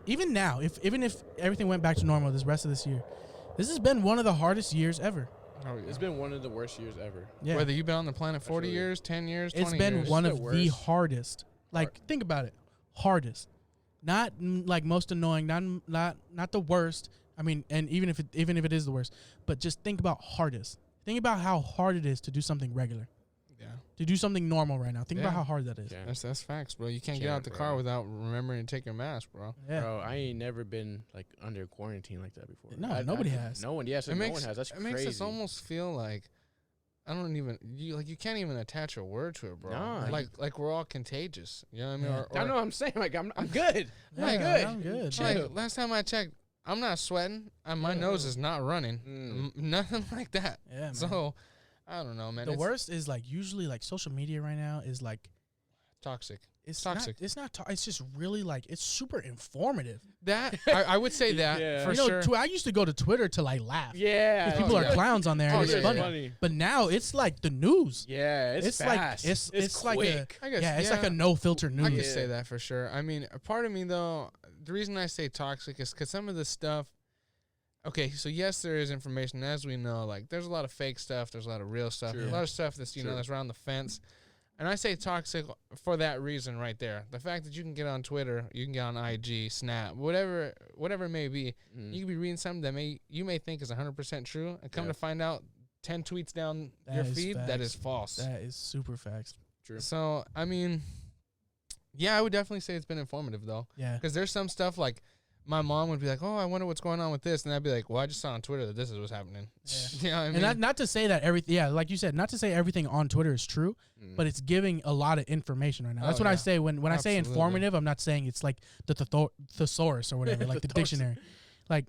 even now, even if everything went back to normal this rest of this year, this has been one of the hardest years ever. Oh, yeah. It's been one of the worst years ever. Yeah. Whether you've been on the planet 40 Absolutely. years, 10 years, 20 It's been years. one The of the worst. hardest. Like, think about it. Hardest. Not like most annoying, not the worst. I mean, and even if it is the worst, but just think about hardest. Think about how hard it is to do something regular. Yeah. To do something normal right now. Think about Yeah. how hard that is. Yeah. That's facts, bro. You can't get Can't, out the bro. car without remembering to take your mask, bro. Yeah. Bro, I ain't never been like under quarantine like that before. No, nobody has. No one, yes, no one has. That's it crazy. makes us almost feel like you can't even attach a word to it, bro. Nah. Like we're all contagious. You know what I mean? Yeah. I know what I'm saying. Like I'm good. Yeah, I'm good. I'm good. Chill. Like last time I checked, I'm not sweating and my nose is not running. Nothing like that. Yeah, man. So I don't know, man. The It's worst is like usually like social media right now is like toxic. it's Toxic. It's just really like it's super informative. That I would say that Yeah. for You know, sure. I used to go to Twitter to like laugh. Yeah. 'Cause people yeah. are clowns on there and Oh, it's yeah, funny. But now it's like the news. Yeah, it's fast. like it's like quick. I guess, yeah, it's like a no filter news. I could Yeah. say that for sure. I mean, a part of me though, the reason I say toxic is because some of the stuff. Okay, so yes, there is information, as we know. Like, there's a lot of fake stuff. There's a lot of real stuff. True. A lot of stuff that's True. that's around the fence. And I say toxic for that reason right there. The fact that you can get on Twitter, you can get on IG, Snap, whatever it may be. You can be reading something that you may think is 100% true, and come to find out 10 tweets down your is feed, that facts. is false. That is super facts. True. So, I mean, yeah, I would definitely say it's been informative, though. Yeah. Because there's some stuff like my mom would be like, oh, I wonder what's going on with this. And I'd be like, well, I just saw on Twitter that this is what's happening. Yeah. You know what I mean? And not to say that like you said, not to say everything on Twitter is true, but it's giving a lot of information right now. That's Oh, what I yeah. say when I say Absolutely. informative. I'm not saying it's like the thesaurus or whatever, like the dictionary. Like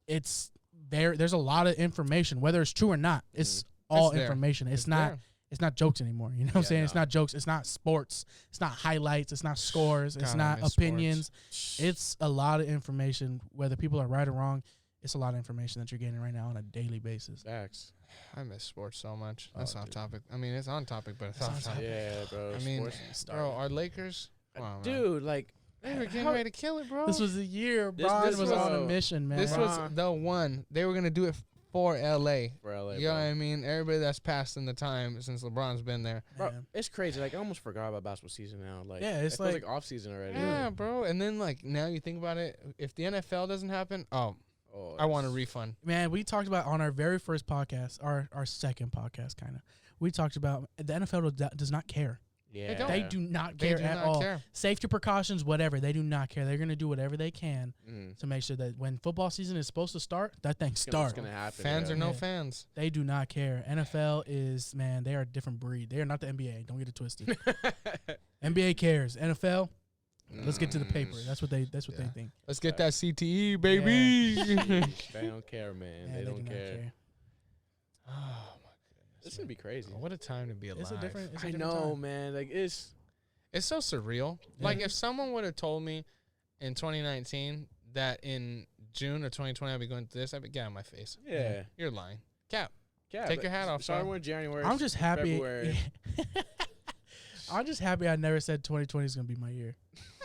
it's there's a lot of information, whether it's true or not. It's all It's there. information. It's not. there. It's not jokes anymore. You know what I'm Yeah, saying? It's no. not jokes. It's not sports. It's not highlights. It's not scores. It's God, I not miss opinions. It's a lot of information, whether people are right or wrong. It's a lot of information that you're getting right now on a daily basis. Facts. I miss sports so much. Oh, That's off dude. topic. I mean, it's on topic, but it's It's off on topic. Yeah, bro. I mean, sports bro, our Lakers, come on, man. dude, like They were getting how- ready to kill it, bro. This was a year. This- Bron this was on a was- mission, man. This was Bruh. the one. They were going to do it for LA. for LA, You know what bro. I mean? Everybody that's passed in the time since LeBron's been there. Bro, Man. it's crazy. Like I almost forgot about basketball season now. Like Yeah, it's it feels like- off season already. Yeah, bro. And then, like, now you think about it, if the NFL doesn't happen, Oh, I want a refund. Man, we talked about on our very first podcast, our second podcast, kind of. We talked about the NFL does not care. Yeah, don't. They do not They care do at not all. care. Safety precautions, whatever. They do not care. They're going to do whatever they can Mm. to make sure that when football season is supposed to start, that thing It's starts. gonna happen. Fans yeah. or no Yeah. fans. They do not care. NFL is, man, they are a different breed. They are not the NBA. Don't get it twisted. NBA cares. NFL, let's get to the paper. That's what they Yeah. think. Let's get that CTE, baby. They don't care, man. Yeah, They do don't not care. Oh, my goodness. This gonna be crazy. What a time to be alive. It's a different. It's a I different know, time. man. Like it's It's so surreal. Yeah. Like, if someone would have told me in 2019 that in June of 2020 I'd be going through this, I'd be, get out of my face. yeah. You're lying. Cap. Yeah, Take your hat off. Starting with January. I'm just happy. February. I'm just happy I never said 2020 is gonna be my year.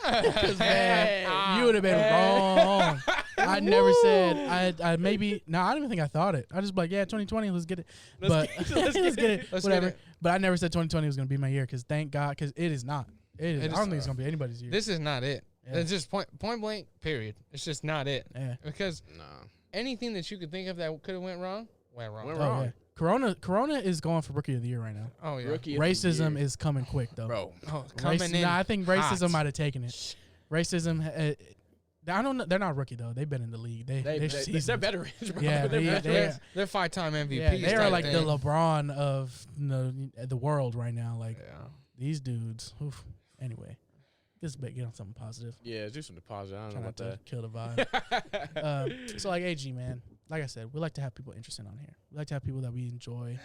Because man, you would have been wrong. I never said. I maybe. No, I don't even think I thought it. I just like, yeah, 2020. Let's get it. Let's get it. Whatever. But I never said 2020 was gonna be my year. Because thank God. Because it is not. It is. I don't think it's gonna be anybody's year. This is not it. Yeah. It's just point blank. Period. It's just not it. Yeah. Because anything that you could think of that could have went wrong. Went wrong. Yeah. Corona is going for rookie of the year right now. Oh yeah. Racism is coming quick though. Bro. Oh, coming in. Nah, I think racism hot. might have taken it. Racism. I don't know. They're not rookie though. They've been in the league. They're veterans, bro. Yeah, they're 5-time MVPs. Yeah, they are like the LeBron of the world right now. Like these dudes. Oof. Anyway, let's get on something positive. Yeah, do something positive. I don't Try know not about to that. kill the vibe. So like AG, man. Like I said, we like to have people interested on here. We like to have people that we enjoy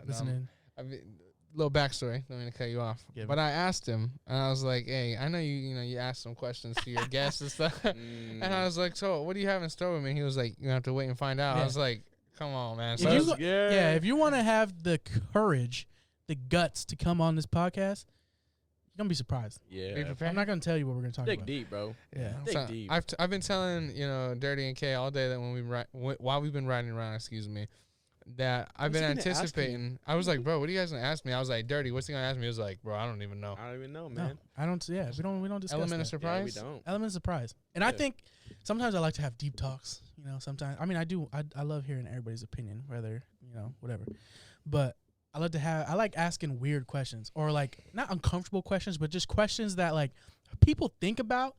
listening. I mean, little backstory. Don't mean to cut you off, but I asked him, and I was like, "Hey, I know you asked some questions to your guests and stuff," and I was like, "So, what do you have in store with me?" And he was like, "You have to wait and find out." I was like, "Come on, man." So if you want to have the courage, the guts to come on this podcast, you're gonna be surprised. Yeah, I'm not gonna tell you what we're gonna talk about. Dig deep, bro. Yeah, dig deep. I've been telling Dirty and K all day that while we've been riding around, that I've been anticipating. I was like, bro, what are you guys gonna ask me? I was like, Dirty, what's he gonna ask me? He was like, bro, I don't even know. I don't even know, man. No, I don't. Yeah, we don't discuss Element that. of surprise. Yeah, we don't. Element of surprise. And I think sometimes I like to have deep talks. Sometimes I do. I love hearing everybody's opinion, whether whatever. But I like asking weird questions, or like not uncomfortable questions, but just questions that like people think about,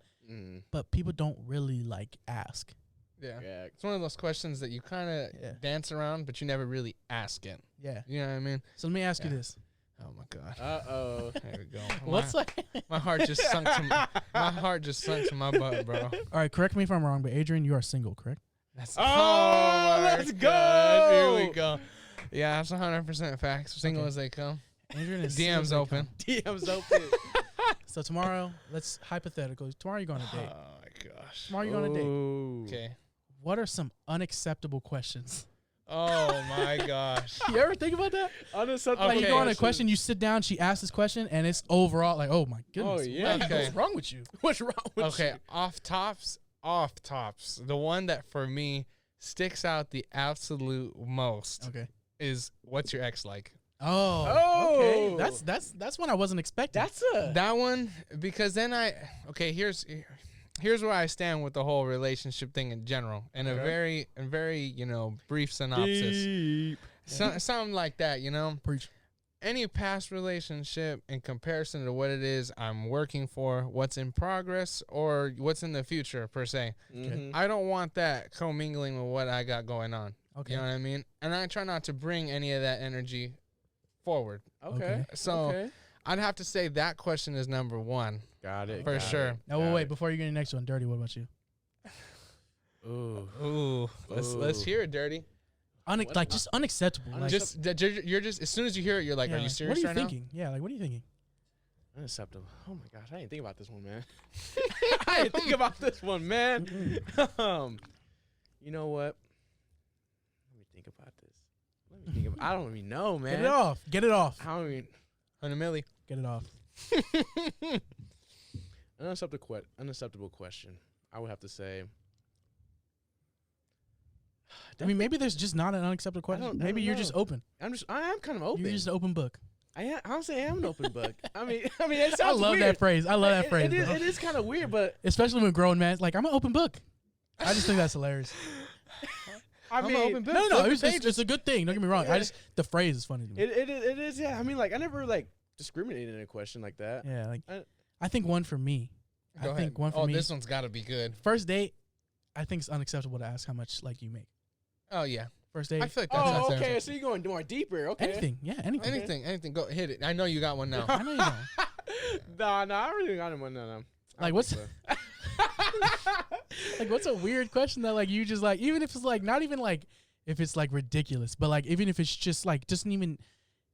but people don't really like ask. Yeah. It's one of those questions that you kind of dance around, but you never really ask it. Yeah. You know what I mean? So let me ask you this. Oh my God. Uh-oh. There we go. What's my heart just sunk to my butt, bro. All right, correct me if I'm wrong, but Adrian, you are single, correct? Let's go. Here we go. Yeah, that's 100% facts. Single as they come. Adrian is DM's open. DM's open. So tomorrow, let's hypothetical. Tomorrow you're going on a date. Oh my gosh. Tomorrow you're going on a date. Okay. What are some unacceptable questions? Oh my gosh. You ever think about that? Unacceptable. Like you go on a question, you sit down, she asks this question, and it's overall like, oh my goodness. Oh yeah. What's wrong with you? What's wrong with you? Okay, off tops. The one that for me sticks out the absolute most is, what's your ex like? Oh, okay. That's one I wasn't expecting. That one, because then here's where I stand with the whole relationship thing in general, and a very brief synopsis. Deep. Something like that, Preach. Any past relationship in comparison to what it is I'm working for, what's in progress, or what's in the future per se. Mm-hmm. I don't want that commingling with what I got going on. Okay. You know what I mean? And I try not to bring any of that energy forward. Okay. So I'd have to say that question is number one. Got it. For sure. Now, wait, before you get to the next one, Dirty, what about you? Ooh. Let's hear it, Dirty. Just unacceptable. You're just as soon as you hear it, you're like, are you serious right now? What are you thinking? Yeah, like what are you thinking? Unacceptable. Oh my gosh, I didn't think about this one, man. I didn't think about this one, man. You know what? Let me think about this. I don't even know, man. Get it off. I don't even. 100 milli. Get it off. Unacceptable question. I would have to say. I mean, maybe there's just not an unacceptable question. Maybe you're just open. I am kind of open. You're just an open book. Honestly, I am an open book. I mean, it sounds I love weird. that phrase. I love that phrase. It is kind of weird, but especially when grown men like, I'm an open book. I just think that's hilarious. I'm an open book. No, it's a good thing. Don't get me wrong. Yeah. The phrase is funny to me. It is. Yeah. I mean, like I never discriminated in a question like that. Yeah. I think one for me. Go ahead. Oh, this one's got to be good. First date, I think it's unacceptable to ask how much you make. Oh yeah. First date. I feel like that's okay. So you're going more deeper. Okay. Anything. Yeah. Anything. Go hit it. I know you got one now. I know you don't. No, I really got one. No. Like what's like what's a weird question that you just even if it's not even if it's ridiculous, but even if it's just doesn't even.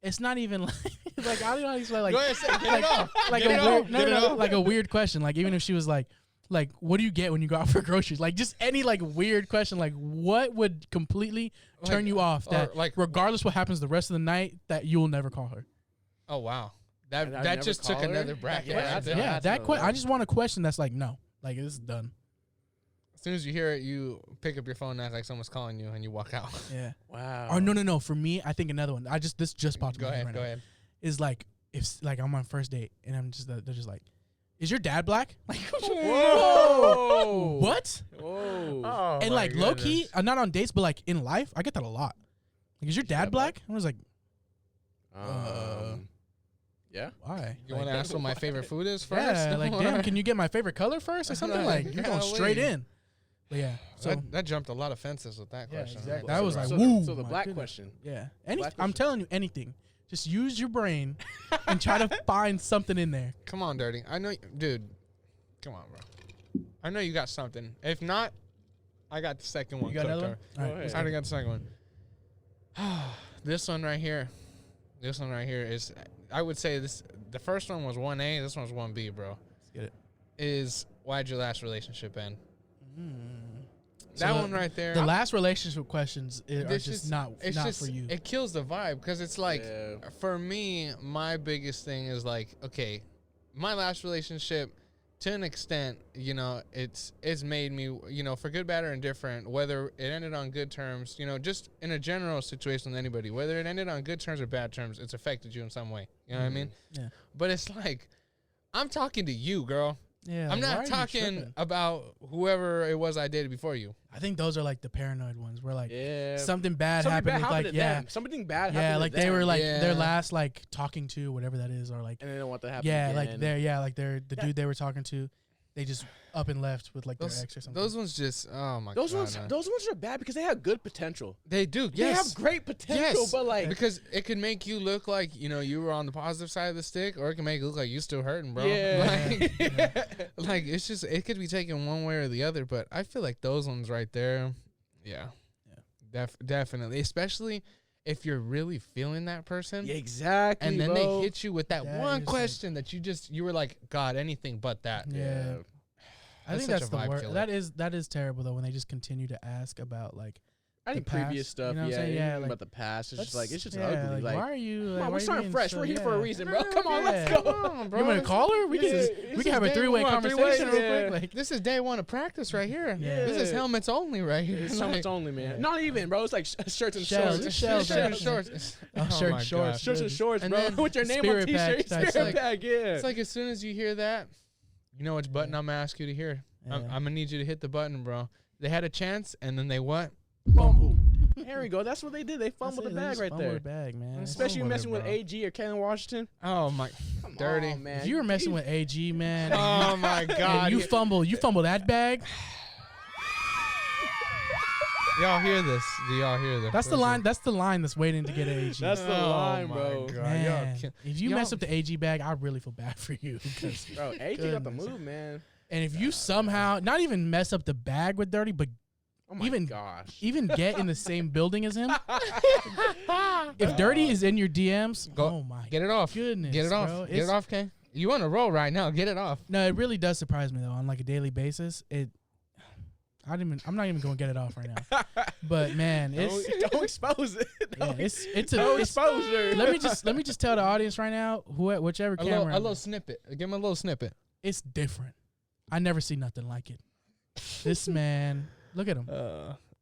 It's not even I don't know how to explain Go ahead, get it off. Like a weird question. Even if she was like, like, what do you get when you go out for groceries? Like, just any like weird question. Like, what would completely turn you off? That like, regardless what happens the rest of the night, that you will never call her. Oh wow, that just took another bracket. Yeah, that question. I just want a question that's like, no, like this is done. As soon as you hear it, you pick up your phone and act like someone's calling you, and you walk out. Yeah. Wow. Or no. For me, I think another one. This just popped in my head right now. Go ahead. Is like if like I'm on first date and they're just like, is your dad black? Like, whoa, what? Whoa. Oh, and like low key, not on dates, but like in life, I get that a lot. Like, is your dad black? I was like, yeah. Why? You want to ask what my favorite food is first? Yeah, like, damn, can you get my favorite color first or something? Like, you're going straight in. But yeah, so that jumped a lot of fences with that question. Exactly. That was like, woo. So the black question. Yeah. I'm telling you, anything. Just use your brain and try to find something in there. Come on, Dirty. I know, dude. Come on, bro. I know you got something. If not, I got the second one. You got another one? All right. I already got the second one. This one right here is, I would say this. The first one was 1A. This one's 1B, bro. Let's get it. Is why'd your last relationship end? So that one right there. The last relationship questions are just not for you. It kills the vibe because it's like, for me, my biggest thing is like, okay, my last relationship, to an extent, you know, it's made me, you know, for good, bad, or indifferent, whether it ended on good terms, you know, just in a general situation with anybody, whether it ended on good terms or bad terms, it's affected you in some way. You know what I mean? Yeah. But it's like, I'm talking to you, girl. Yeah, I'm not talking about whoever it was I dated before you. I think those are like the paranoid ones where like something bad happened. Something bad happened. Yeah, like they were like their last like talking to, whatever that is, or like, and they don't want that to happen. Yeah, again. like the dude they were talking to, they just up and left with like their ex or something. Those ones just those ones are bad because they have good potential. They do. They have great potential, but like because it could make you look like, you know, you were on the positive side of the stick, or it can make it look like you still hurting, bro. Like it's just, it could be taken one way or the other. But I feel like those ones right there, definitely, especially if you're really feeling that person. Yeah, exactly. And then they hit you with that one question that you were like, God, anything but that. Yeah. I think that's the worst. That is terrible though, when they just continue to ask about like I think previous stuff, you know like, about the past. It's just ugly. Like, why are you? Like, we're starting fresh. So, we're here for a reason, bro. Come on, let's go. Come on, bro. You want to call her? We can have a three-way conversation real quick. Like, this is day one of practice right here. Yeah. This is helmets only right here. It's helmets only, man. Not even, bro. It's like shirts and shorts. Shirts and shorts, bro. With your name on t-shirt. Spirit pack, yeah. It's like as soon as you hear that, you know which button I'm gonna ask you to hear. I'm gonna need you to hit the button, bro. They had a chance, and then they what? Fumble. There we go. That's what they did. They fumbled the bag right there. Bag, man. Especially messing with AG or Ken Washington. Oh my, dirty on, man. If you were messing with AG, man. Oh my God. You fumble that bag. Y'all hear this? Do y'all hear this? That's the line. That's the line that's waiting to get AG. That's the line, bro. Man, if you mess up the AG bag, I really feel bad for you. Bro, AG got the move, man. And if you somehow not even mess up the bag with Dirty, but even get in the same building as him. If Dirty is in your DMs, oh my, get it off. Goodness, get it off. Bro. Get it off, K. You on a roll right now? Get it off. No, it really does surprise me though. On like a daily basis, I'm not even going to get it off right now. But man, don't expose it. It's exposure. Let me just tell the audience right now, whichever camera. A little snippet. Give him a little snippet. It's different. I never see nothing like it. This man, look at him.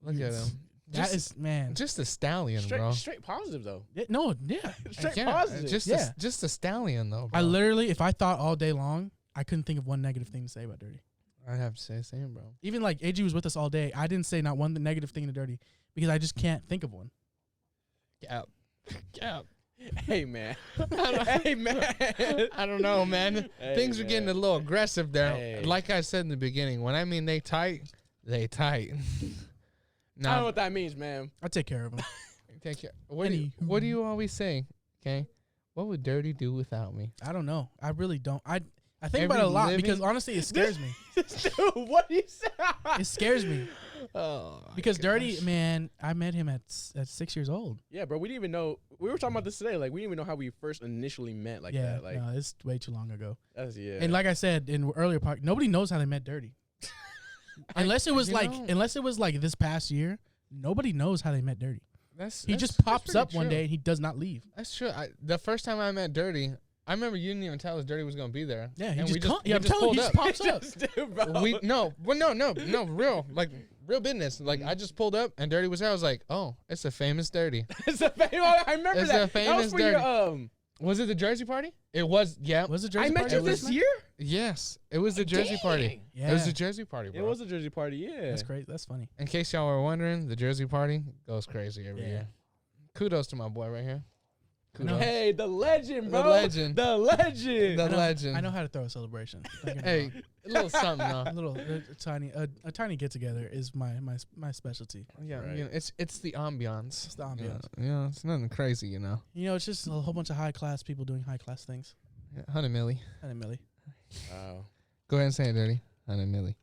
Look at him. That is, man. Just a stallion, bro. Straight positive though. Straight positive. Just a stallion though, bro. I literally, if I thought all day long, I couldn't think of one negative thing to say about Dirty. I'd have to say the same, bro. Even like AG was with us all day. I didn't say not one negative thing to Dirty because I just can't think of one. Yeah. Hey man. Hey man. I don't know, man. Things are getting a little aggressive there. Hey. Like I said in the beginning, when I mean they tight. Nah. I don't know what that means, man. I take care of them. Take care. What do you always say? Okay. What would Dirty do without me? I don't know. I really don't. I think about it a lot because honestly, it scares me. Dude, what do you say? It scares me. Because Dirty, man, I met him at 6 years old. Yeah, bro. We didn't even know. We were talking about this today. Like, we didn't even know how we first initially met like that. Like, no, it's way too long ago. And like I said in earlier part, nobody knows how they met Dirty. unless it was like this past year, nobody knows how they met Dirty. He just pops up one day and he does not leave. That's true. The first time I met Dirty, I remember you didn't even tell us Dirty was gonna be there. Yeah, he just pops up. bro. Real business. Like I just pulled up and Dirty was there. I was like, oh, it's a famous Dirty. I remember it's that. A famous that was for Dirty. your Was it the Jersey party? It was. Yeah. Was it Jersey party? I met you this year. Yes, it was the Jersey party. Yeah. It was the Jersey party, bro. It was a Jersey party. Yeah. That's great. That's funny. In case y'all were wondering, the Jersey party goes crazy every year. Kudos to my boy right here. Hey, the legend, bro. The legend. The legend. The legend. I know how to throw a celebration. Hey, a little something, though. A tiny get together is my specialty. Yeah, right. You know, it's the ambiance. It's the ambiance. Yeah, it's nothing crazy, you know. It's just a whole bunch of high class people doing high class things. Yeah, 100 milli. 100 milli. Wow. Go ahead and say it, Dirty. 100 milli.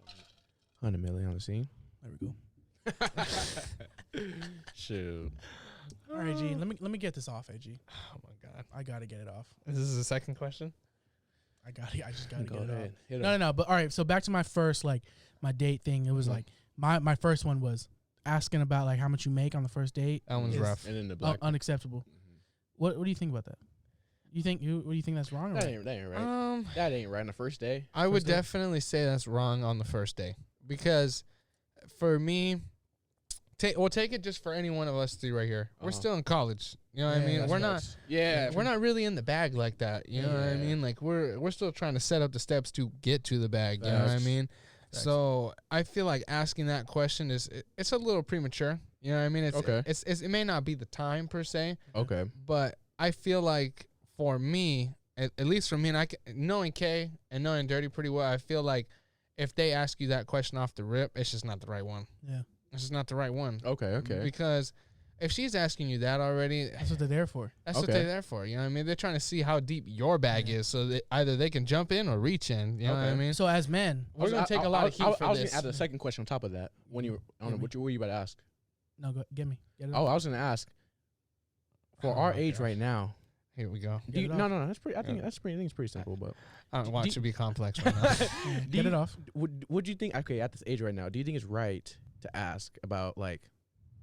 100 million on the scene. There we go. Shoot. All right, G. Let me get this off, AG. Oh my God. I gotta get it off. Is this the second question? I just gotta Go get ahead. it off. No. But all right. So back to my first my date thing. It was like my first one was asking about like how much you make on the first date. That one's rough. And then the black. Unacceptable. What do you think about that? What do you think that's wrong? That ain't right. That ain't right on the first day. I would definitely say that's wrong on the first day because for me, take it just for any one of us three right here. We're still in college. You know what I mean? We're not. Yeah. We're not really in the bag like that. You know what I mean? Like we're still trying to set up the steps to get to the bag. You know what I mean? So I feel like asking that question it's a little premature. You know what I mean? It may not be the time per se. Okay. But I feel like for me, at least for me, and knowing Kay and knowing Dirty pretty well, I feel like if they ask you that question off the rip, it's just not the right one. Yeah. It's just not the right one. Okay. Because if she's asking you that already, that's what they're there for. That's what they're there for. You know what I mean? They're trying to see how deep your bag is, so that either they can jump in or reach in. You know what I mean? So as men, we're gonna take a lot of heat for I was this. gonna add the second question on top of that. When you, I don't know, what were you about to ask? No, get me. Get it I was gonna ask. For our age right now. Here we go. No. That's pretty. I think it's pretty simple. But I don't want it to be complex right now. Get it off. Would you think? Okay, at this age right now, do you think it's right to ask about like?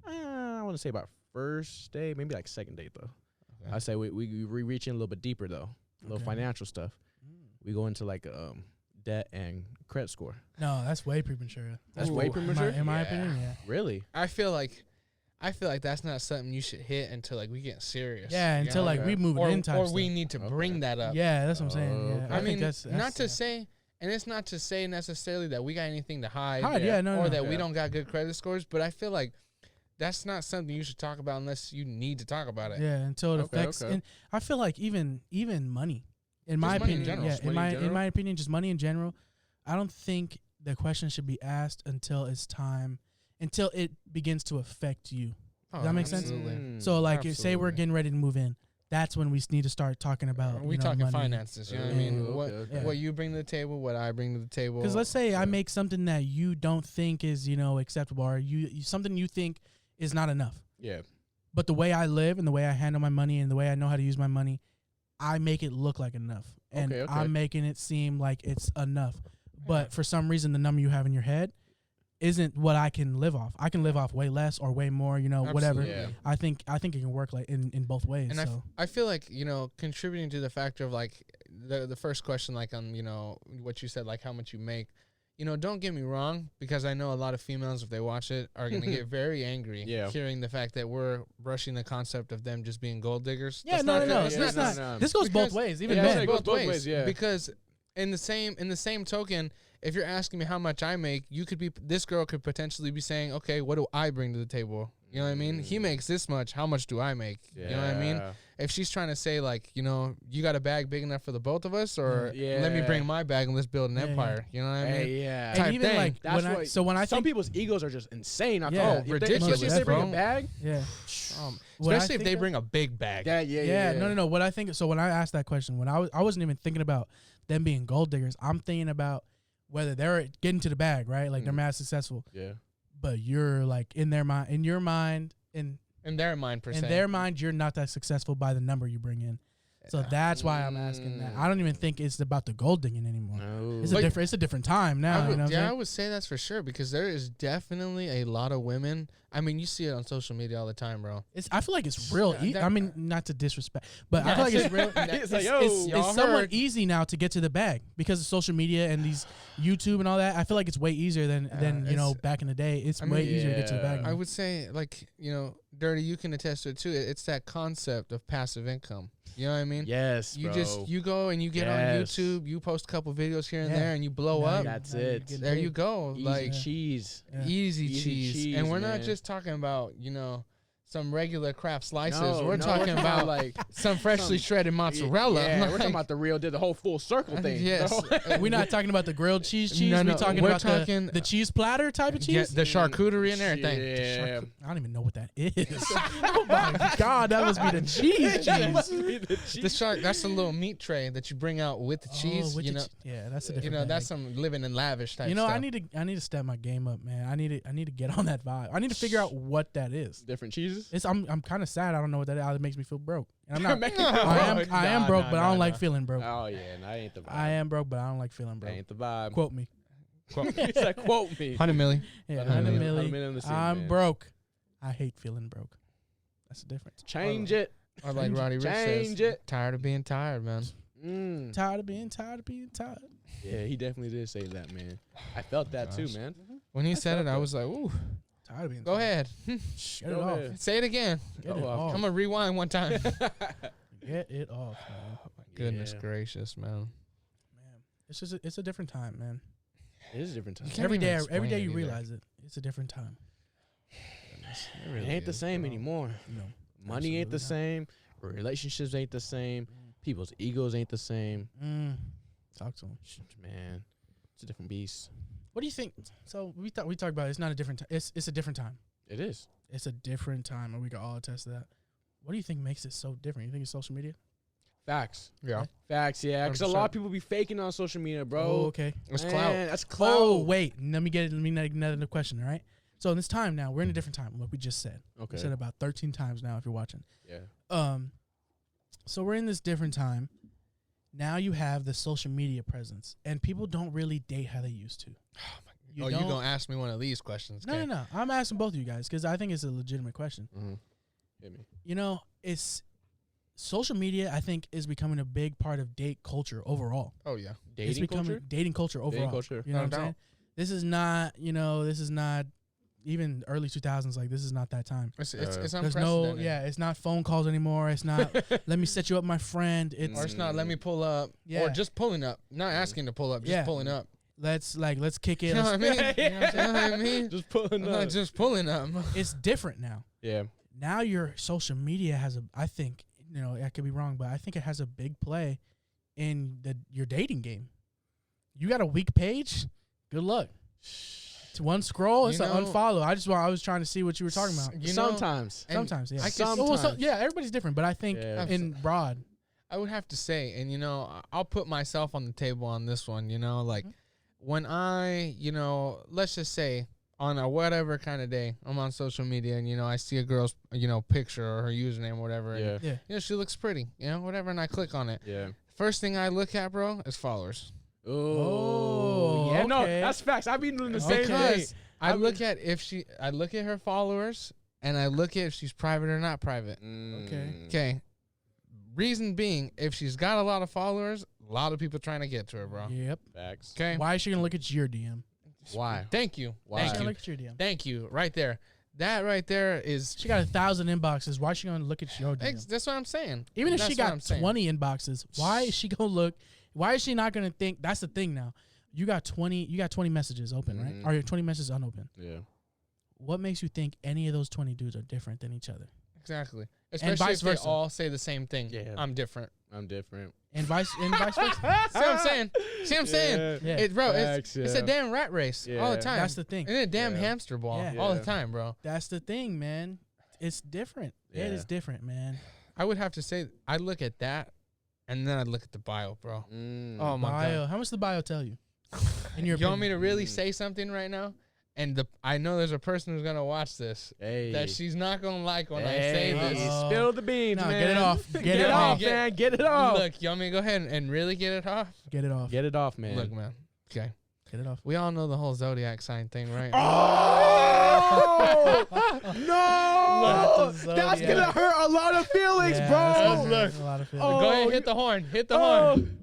I want to say about first date, maybe like second date though. Okay. I say we reach in a little bit deeper though, a little financial stuff. We go into like debt and credit score. No, that's way premature. That's way premature. In my opinion, yeah. Really? I feel like that's not something you should hit until like we get serious. Yeah, until like we move in time. Or we need to bring that up. Yeah, that's what I'm saying. Yeah. I mean, that's not to say. And it's not to say necessarily that we got anything to hide or that we don't got good credit scores, but I feel like that's not something you should talk about unless you need to talk about it. Yeah, until it affects. And I feel like even money, in my opinion, in my opinion, just money in general. I don't think the question should be asked until it begins to affect you. Does that make sense? So like, say we're getting ready to move in. That's when we need to start talking about. We talking money. finances. You know what I mean? What you bring to the table, what I bring to the table. Because let's say I make something that you don't think is acceptable, or something you think is not enough. Yeah. But the way I live and the way I handle my money and the way I know how to use my money, I make it look like enough, and I'm making it seem like it's enough. But for some reason, the number you have in your head isn't what I can live off. I can live off way less or way more, whatever. Yeah. I think it can work like in both ways. And I feel like, contributing to the factor of like the first question, like on, what you said, like how much you make, don't get me wrong, because I know a lot of females, if they watch it, are going to get very angry hearing the fact that we're brushing the concept of them just being gold diggers. Yeah, no. This goes both ways. Even men. It goes both ways. Yeah. Because in the same token, if you're asking me how much I make, this girl could potentially be saying, okay, what do I bring to the table? You know what I mean? He makes this much. How much do I make? Yeah. You know what I mean? If she's trying to say like, you got a bag big enough for the both of us, or let me bring my bag and let's build an empire. You know what I mean? Yeah. And even thing. Like when I some people's egos are just insane. Ridiculous. If they bring a bag. Yeah. Especially if they bring a big bag. Yeah. No. What I think. So when I asked that question, when I wasn't even thinking about them being gold diggers. I'm thinking about whether they're getting to the bag, right? Like they're mad successful. Yeah. but you're like in their mind, in their mind, you're not that successful by the number you bring in. So that's why I'm asking that. I don't even think it's about the gold digging anymore. No. It's a different time now. I would say that's for sure, because there is definitely a lot of women. I mean, you see it on social media all the time, bro. I feel like it's real. I mean, not to disrespect, but I feel like it's real. It's somewhat easy now to get to the bag because of social media and these YouTube and all that. I feel like it's way easier than back in the day. It's way easier to get to the bag now. I would say, like, Dirty, you can attest to it too. It's that concept of passive income. You know what I mean? Yes, you bro. You go and you get on YouTube, you post a couple videos here and there, and you blow up. That's it. There you go. Easy cheese. Easy cheese. And we're not just talking about, some regular Kraft slices. We're talking about like some freshly shredded mozzarella. Yeah, we're talking about did the whole full circle thing. Yes. We're not talking about the grilled cheese. No, we're talking about the cheese platter type of cheese. The charcuterie and everything. Yeah. I don't even know what that is. Oh my God, that must be the cheese. That's a little meat tray that you bring out with the cheese. Yeah, that's a different that's some living in lavish type stuff. I need to step my game up, man. I need to get on that vibe. I need to figure out what that is. Different cheeses? I'm kind of sad. I don't know what that is. It makes me feel broke. And I'm not. I am broke, but I don't like feeling broke. Oh yeah, that ain't the vibe. I am broke, but I don't like feeling broke. That ain't the vibe. Quote me. He said, "Quote me." 100 million. Yeah, 100 million. I'm broke. I hate feeling broke. That's the difference. Change it. Or like Roddy Ricch says, change it. Tired of being tired, man. Tired of being tired. Yeah, he definitely did say that, man. I felt that too, man. When he said it, I was like, ooh. Tired of being Go ahead. Get it off. Say it again. Get it off. I'm going to rewind one time. Get it off, man. Oh, my goodness gracious, man. It's a different time, man. It is a different time. Every day you realize it. It's a different time. It ain't the same anymore. No. Money ain't the same. Relationships ain't the same. People's egos ain't the same. Talk to him. Man, it's a different beast. What do you think? So we talked about it's not a different time. It's a different time. It is. It's a different time, and we can all attest to that. What do you think makes it so different? You think it's social media? Facts. Yeah. Facts, yeah. Because a lot of people be faking on social media, bro. Oh, okay. It's clout. That's clout. Oh, wait. Let me another question, all right? So in this time now, we're in a different time, like we just said. Okay. We said about 13 times now if you're watching. Yeah. So we're in this different time. Now you have the social media presence, and people don't really date how they used to. Oh, my God. You're going to ask me one of these questions. No. I'm asking both of you guys because I think it's a legitimate question. Mm-hmm. Hit me. It's social media, I think, is becoming a big part of date culture overall. Oh, yeah. Dating culture overall. Dating culture. You know what I'm saying? This is not even early 2000s. Like, this is not that time. It's unprecedented. It's not phone calls anymore. It's not, let me set you up, my friend. Or it's not, let me pull up. Yeah. Or just pulling up. Not asking to pull up, just pulling up. Let's kick it. You know what I mean? You know what I mean? Just pulling up. Just pulling up. It's different now. Yeah. Now your social media has I think, I could be wrong, but I think it has a big play in your dating game. You got a weak page? Good luck. It's one scroll, it's an unfollow. I was trying to see what you were talking about. Sometimes, yeah. Sometimes. Everybody's different, but I think in broad. I would have to say, and I'll put myself on the table on this one, when I, let's just say on a whatever kind of day, I'm on social media and, I see a girl's, picture or her username or whatever. Yeah. And, she looks pretty, whatever. And I click on it. Yeah. First thing I look at, bro, is followers. Oh, yeah. Okay. No, that's facts. I've been doing the same thing. I look at her followers and I look at if she's private or not private. Okay. Reason being, if she's got a lot of followers, a lot of people trying to get to her, bro. Yep. Facts. Okay. Why is she gonna look at your DM? Why? Thank you. Why? Thank you. Look at your DM. Thank you. Right there. That right there is. She got 1,000 inboxes. Why is she gonna look at your DM? That's what I'm saying. Even if she got 20 inboxes, why is she gonna look? Why is she not gonna think? That's the thing now. You got 20 messages open, right? Or your 20 messages unopened. Yeah. What makes you think any of those 20 dudes are different than each other? Exactly. Especially vice versa. They all say the same thing. Yeah. I'm different. And vice versa. See what I'm saying? Yeah. It's a damn rat race all the time. That's the thing. And a damn hamster ball all the time, bro. That's the thing, man. It's different. Yeah. It is different, man. I would have to say I look at that, and then I look at the bio, bro. Oh my god. How much does the bio tell you? You want me to really say something right now? And I know there's a person who's gonna watch this that she's not gonna like when I say this. Spill the beans, man. Get it off. Get it off, man. Get it off. Look, you want me to go ahead and really get it off? Get it off. Get it off, man. Look, man. Okay. Get it off. We all know the whole zodiac sign thing, right? Oh no! That's gonna hurt a lot of feelings, bro. Look. A lot of feelings. Go ahead, hit the horn. Hit the horn.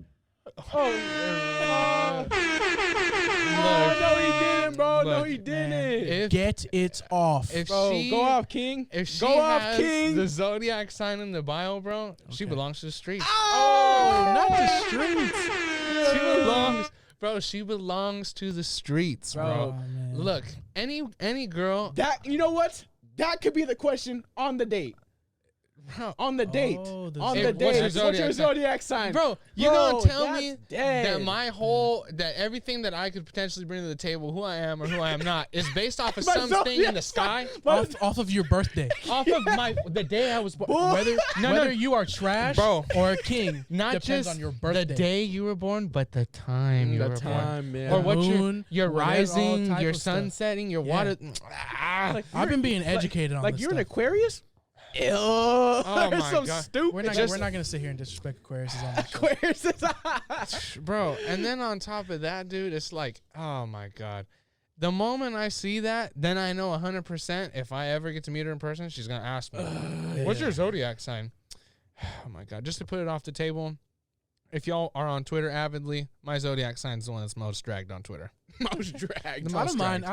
Oh, no, he didn't, bro. No, he didn't. Get it off. If Bro, she, go off, King. If she go has off, King. the zodiac sign in the bio, bro, she belongs to the streets. Oh, not the streets. She belongs to the streets, bro. Oh, Look, any girl that, you know what? That could be the question on the date. On the date. On the date. What's your zodiac sign? Bro, you gonna tell me dead. that everything that I could potentially bring to the table, who I am or who I am not, is based off of something in the sky? Off of your birthday. Off of the day I was born. Whether you are trash bro, or a king, not depends just on your birthday. the day you were born, but the time you were born. Man. Or what moon, your rising, your stuff. sun setting, your water. I've been being educated on like this you're stuff. an Aquarius? Ew. Oh my so God. stupid. We're not gonna sit here and disrespect Aquarius on this show. Aquarius. Bro, and then on top of that, dude, it's like, oh my God. The moment I see that, then I know 100% if I ever get to meet her in person, she's going to ask me, what's your zodiac sign? Oh my God. Just to put it off the table, if y'all are on Twitter avidly, my zodiac sign is the one that's most dragged on Twitter. Most dragged. I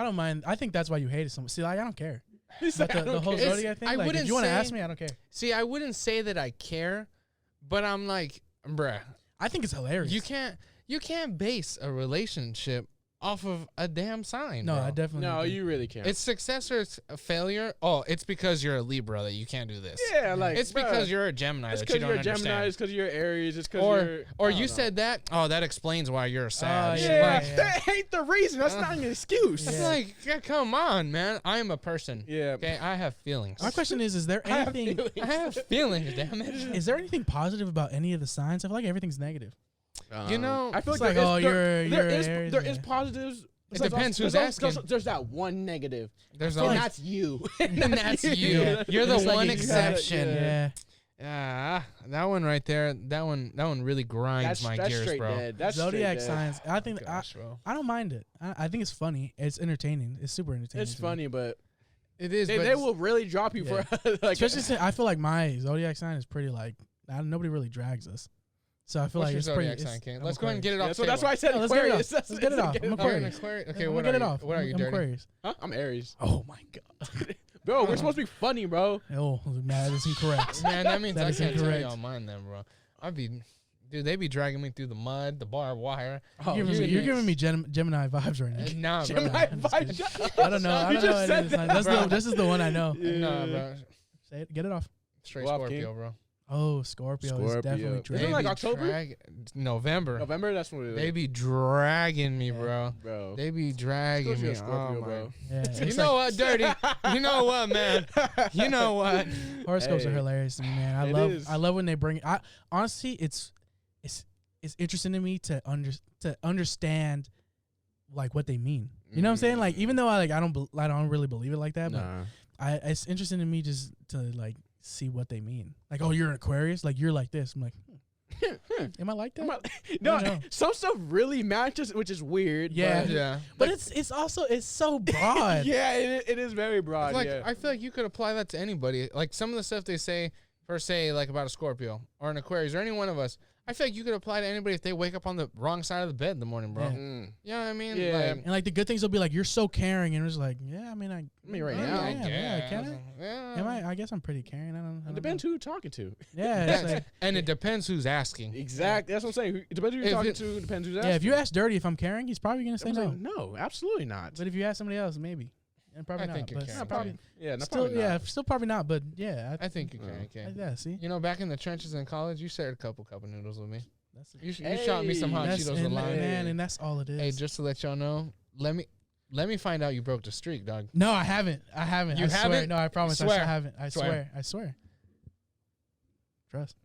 don't mind. I think that's why you hated someone. See, like, I don't care. But the whole care. zodiac thing, like, if you want to ask me, I don't care. See, I wouldn't say that I care, but I'm like, bruh. I think it's hilarious. You can't base a relationship off of a damn sign. No, bro. I definitely agree. you really can't. It's success or it's a failure. Oh, it's because you're a Libra that you can't do this. Yeah, like it's because you're a Gemini that you don't understand. It's because you're a Gemini. It's because you're Aries. It's because or you said that. Oh, that explains why you're a Sag. That ain't the reason. That's not an excuse. It's like, come on, man. I am a person. Yeah. Okay, I have feelings. My question is there anything? I have feelings. Damn it. Is there anything positive about any of the signs? I feel like everything's negative. You know, I feel it's like there is positives. It depends who's asking. There's that one negative. There's and that's you. And that's you. Yeah. You're the It's like one you gotta- exception. Yeah, that one right there. That one really grinds my gears, straight bro. Dead. That's Zodiac straight dead. signs. I think Gosh, bro. I don't mind it. I think it's funny. It's entertaining. It's super entertaining. It's funny, but It is. they will really drop you for like. Especially since I feel like my zodiac sign is pretty like nobody really drags us. So I feel What's like your it's zodiac pretty. sign, King? I'm Let's go ahead and get it Aquarius. off. So that's why I said No, let's get it Aquarius. off. Let's get it off. I'm You're an Aquarius. Aquarius. Okay, We'll what get are it you? off. What are you, I'm Dirty? Aquarius. Huh? I'm Aries. Oh my god. Bro, we're supposed to be funny, bro. Oh, man, that's incorrect. Man, that means That I is can't tell incorrect. y'all mine then, bro. Dude, they be dragging me through the mud, the barbed wire. Oh, You're giving me Gemini vibes right now. Nah, bro. Gemini I'm just kidding. vibes. I don't know. I You don't know. just said that. This is the one I know. Nah, bro. Say it. Get it off. Straight Go off, Scorpio, King. bro. Oh, Scorpio is Scorpio. definitely Isn't true. it like October? November. November. That's what it is. They be dragging me, bro. Bro. They be dragging me. Scorpio, Oh, bro. Yeah, You it's know like, what, Dirty? You know what, man? You know what? horoscopes are Hey. hilarious to me, man. It I love when they bring. Honestly, it's interesting to me to understand like what they mean. You know what I'm saying? Like even though I don't really believe it like that, but Nah. it's interesting to me just to like see what they mean. Like, oh, you're an Aquarius, like you're like this. I'm like, am I like that? No, know. some stuff really matches, which is weird. Yeah. but, Yeah. But it's also so broad. yeah, it is very broad. Like yeah. I feel like you could apply that to anybody. Like some of the stuff they say, like about a Scorpio or an Aquarius or any one of us. I feel like you could apply to anybody if they wake up on the wrong side of the bed in the morning, bro. Yeah. You know what I mean? Yeah. Like, And like the good things will be like, you're so caring, and it's like, yeah, I mean, I mean, right yeah, now, yeah, can I? Yeah. Am I guess I'm pretty caring. I don't it depends know. who you're talking to. Yeah, it's like, And it depends who's asking. Exactly. That's what I'm saying. It depends who you're If talking it- to. It depends who's asking. yeah. If you ask Dirty if I'm caring, he's probably gonna say I'm no. saying, no, absolutely not. But if you ask somebody else, maybe. And probably I not. think you're but caring. No, still, probably. Yeah, no, still, probably not. yeah, still probably not. But yeah, I think you can. Okay. yeah. See, You know, back in the trenches in college, you shared a couple cup of noodles with me. that's You shot me some hot that's, Cheetos and, alive. man, and that's all it is. Hey, just to let y'all know, let me find out you broke the streak, dog. No, I haven't. You I swear. haven't? No, I promise. Swear. I haven't. I Swear. swear. Trust.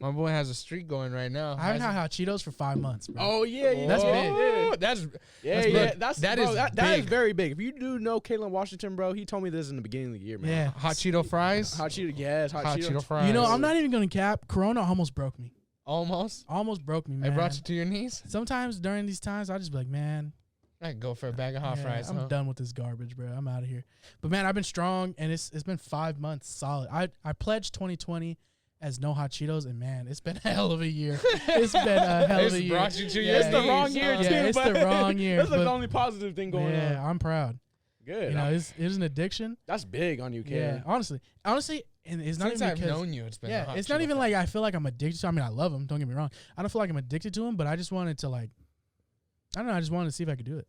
My boy has a streak going right now. I haven't had hot Cheetos for 5 months, bro. Oh yeah, That's big. That is very big. If you do know Caitlin Washington, bro, he told me this in the beginning of the year, man. Yeah. Hot Cheeto fries. Hot Cheeto, yes, hot Cheeto fries. You know, I'm not even gonna cap. Corona almost broke me. Almost broke me, man. I brought you to your knees. Sometimes during these times, I just be like, man, I go for a bag of hot fries. I'm done with this garbage, bro. I'm out of here. But man, I've been strong, and it's been 5 months solid. I pledged 2020 as no hot Cheetos, and man, it's been a hell of a year. It's been a hell of a year. Brought you to It's the wrong year, too. It's the wrong year. That's the only positive thing going on. Yeah, I'm proud. Good. You know, it was an addiction. That's big on you, kid. Yeah, honestly, and it's not Since even I've because, known you, it's been it's not even like I feel like I'm addicted to. I mean, I love them. Don't get me wrong. I don't feel like I'm addicted to them, but I just wanted to like, I don't know. I just wanted to see if I could do it.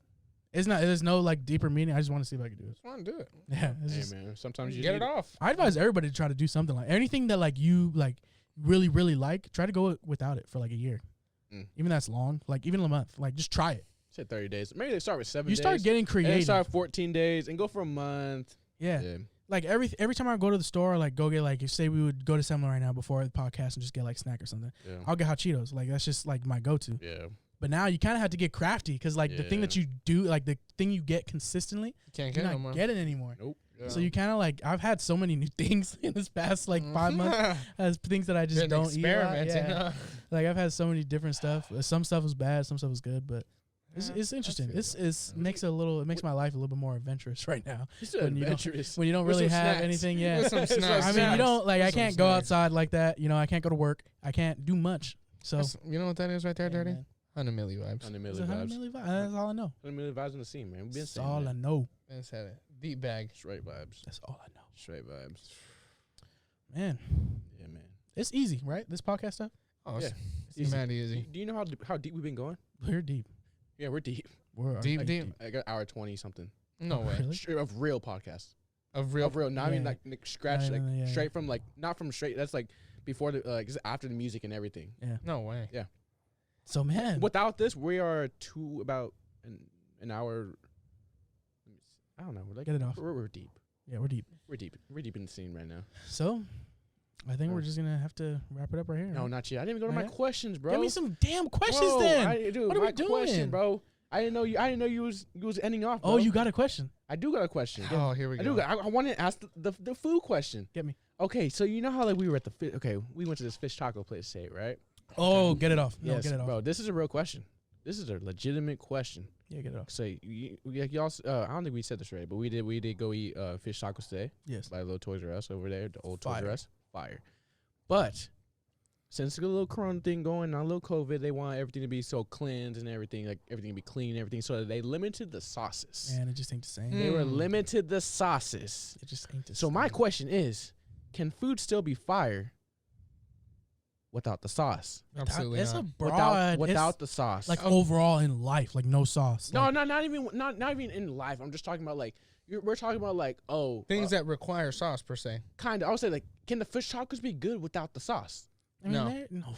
It's not. There's no like deeper meaning. I just want to see if I could do it. Just want to do it. Yeah. Hey man, sometimes you get it off. I advise everybody to try to do something like anything that like you like really really like. Try to go without it for like a year. Even that's long. Like even a month. Like just try it. Say 30 days. Maybe they start with 7 days. You start getting creative. And start 14 days and go for a month. Yeah. Like every time I go to the store, like go get like, if say we would go to Semler right now before the podcast and just get like snack or something. Yeah. I'll get hot Cheetos. Like that's just like my go-to. Yeah. But now you kind of have to get crafty because like the thing that you do, like the thing you get consistently, you can't no more. Get it anymore. Nope. Yeah. So you kind of like, I've had so many new things in this past like 5 months as things that I just don't eat. Yeah. Like I've had so many different stuff. Some stuff was bad, some stuff was good, but it's interesting. It makes my life a little bit more adventurous right now. When you don't really have anything. Yeah. I mean, you don't like. I can't go outside like that. You know, I can't go to work. I can't do much. So you know what that is right there, Dirty? 100 milli vibes. 100 milli vibes. That's all I know. 100 milli vibes in the scene, man. We've been That's all I know. Ben said it. Deep bag. Straight vibes. That's all I know. Straight vibes. Man. Yeah, man. It's easy, right? This podcast stuff. Oh, yeah. It's mad easy. Do you know how deep we've been going? We're deep. Yeah, we're deep. We're deep. I got hour 20 something. No way. Really? Of real podcasts. Of real. Not even like scratch, straight from like, not from straight. That's like before the, like after the music and everything. Yeah. No way. Yeah. So, man. Without this, we are about an hour. I don't know. We're like, get it off. We're deep. Yeah, we're deep. We're deep in the scene right now. So, I think we're just going to have to wrap it up right here. No, not yet. I didn't even go to my questions, bro. Give me some damn questions then. What are we doing? Question, bro. I didn't know you was ending off, bro. Oh, you got a question? I do got a question. Oh, here we go. I want to ask the food question. Get me. Okay, so you know how like we were at we went to this fish taco place today, right? Oh, get it off. Yes, get it off. Bro, this is a real question. This is a legitimate question. Yeah, get it off. So y'all, I don't think we said this right, but we did go eat fish tacos today. Yes. By Little Toys R Us over there, the old Fire. Toys R Us. Fire. But since the little corona thing going on, a little COVID, they want everything to be so cleansed and everything, like everything to be clean and everything. So they limited the sauces. Man, it just ain't the same. They were limited the sauces. It just ain't the same. So my question is, can food still be fire without the sauce? Absolutely it's not. a broad. Without the sauce. Like overall in life, like no sauce. No, like, not even in life. I'm just talking about like we're talking about like things that require sauce per se. Kind of. I would say like, can the fish tacos be good without the sauce? I mean, No.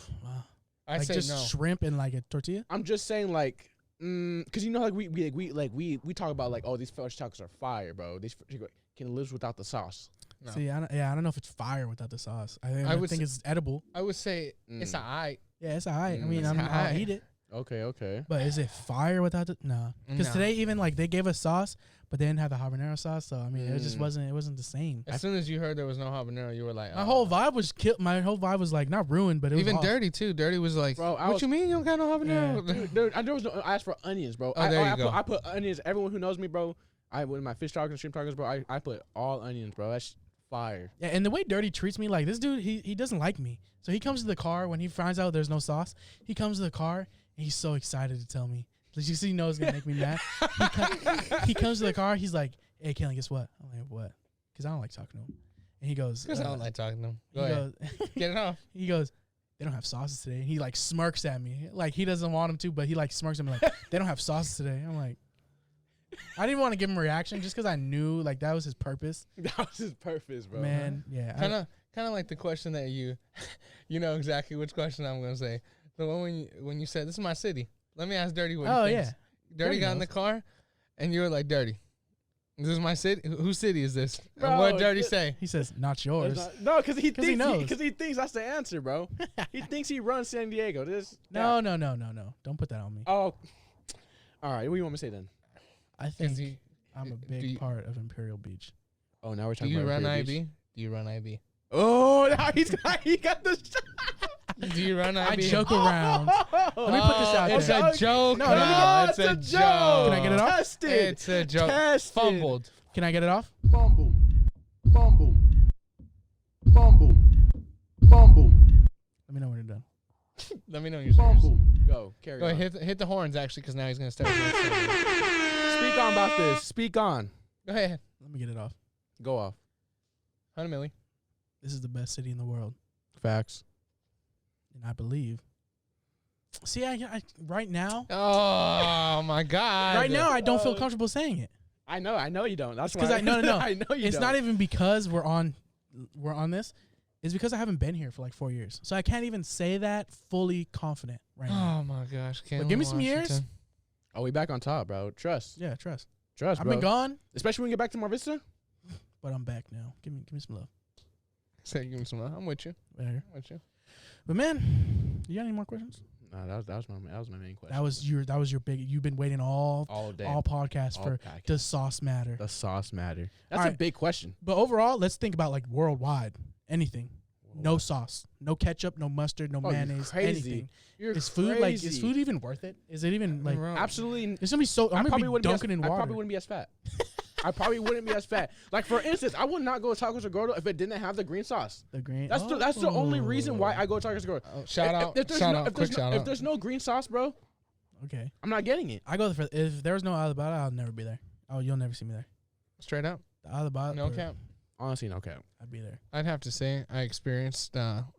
I'd say just no. shrimp and like a tortilla. I'm just saying like, because you know like we talk about like, oh, these fish tacos are fire, bro. These can live without the sauce. No. See, I don't know if it's fire without the sauce. I think it's edible. I would say it's alright. Yeah, it's alright. I mean, I'll eat it. Okay. But is it fire without the? No. Because today even like they gave us sauce, but they didn't have the habanero sauce. So I mean, it just wasn't the same. As soon as you heard there was no habanero, you were like, my whole vibe was killed. My whole vibe was like not ruined, but it was even off. Dirty too. Dirty was like, bro, what you mean you don't got no habanero? Yeah. There was no. I asked for onions, bro. Oh, there you go. I put onions. Everyone who knows me, bro. With my fish tacos and shrimp tacos, bro. I put all onions, bro. That's fire. Yeah, and the way Dirty treats me, like this dude, he doesn't like me. So he comes to the car when he finds out there's no sauce. He comes to the car and he's so excited to tell me. Like, you see, he knows it's gonna make me mad. He comes to the car. He's like, "Hey, Kelly, guess what?" I'm like, "What?" Because I don't like talking to him. And he goes, "Because I don't like talking to him." Go ahead. Get it off. He goes, "They don't have sauces today." And he like smirks at me, like he doesn't want him to, but he like smirks at me like, "They don't have sauces today." I'm like, I didn't want to give him a reaction just because I knew like that was his purpose. That was his purpose, bro. Man, yeah. Kind of like the question that you know exactly which question I'm gonna say. The one when you said, "This is my city." Let me ask Dirty what he thinks. Yeah. Dirty got in the car, and you were like, "Dirty, This is my city. Whose city is this? Bro, And what did Dirty say? He says, not yours. No, because he knows. Because he thinks that's the answer, bro. He thinks he runs San Diego. No. Don't put that on me. Oh. All right. What do you want me to say then? I think I'm a big part of Imperial Beach. Oh, now we're Do talking you about run Imperial IB? Beach? Do you run IB? Oh, now he got the Do you run IB? I joke around. Let me put this out It's there. a joke. No, it's a joke. Can I get it off? Tested. It's a joke. Tested. Fumbled. Can I get it off? Fumble. Fumble. Fumble. Fumble. Let me know when you're done. Let me know you're serious. Fumble. Go. Carry Go on. ahead, hit the horns, actually, because now he's going to start. Speak on about this. Speak on. Go ahead. Let me get it off. Go off. 100 milli. This is the best city in the world. Facts. And I believe. See, I right now. Oh, my God. Right now, I don't feel comfortable saying it. I know you don't. That's Because why. no. I know you It's don't. not even because we're on this. It's because I haven't been here for like 4 years. So I can't even say that fully confident right now. Oh, my gosh. But give me some years. Oh, we back on top, bro. Trust. Yeah, trust. Trust, I've bro. been gone, Especially when we get back to Mar Vista. but I'm back now. Give me some love. Say, give me some love. I'm with you. Right here. I'm with you. But man, you got any more questions? No, that was my main question. That was your big. You've been waiting all day. podcasts All for podcast. does sauce matter? Does sauce matter? That's All a right. big question. But overall, let's think about like worldwide. Anything. No sauce, no ketchup, no mustard, no Oh, you're mayonnaise, crazy. anything. You're Is food like is food even worth it? Is it even like Absolutely. it's gonna be so I'm gonna be dunking in I water. probably wouldn't be as fat. I probably wouldn't be as fat. Like for instance, I would not go to Tacos de Gordo if it didn't have the green sauce. The green That's the only reason why I go to Tacos de Gordo. Shout out. If there's no green sauce, bro, Okay. I'm not getting it. I go for if there's no Alabama, I'll never be there. Oh, you'll never see me there. Straight up. The Alabama. No cap. Honestly, no cap. I'd be there. I'd have to say I experienced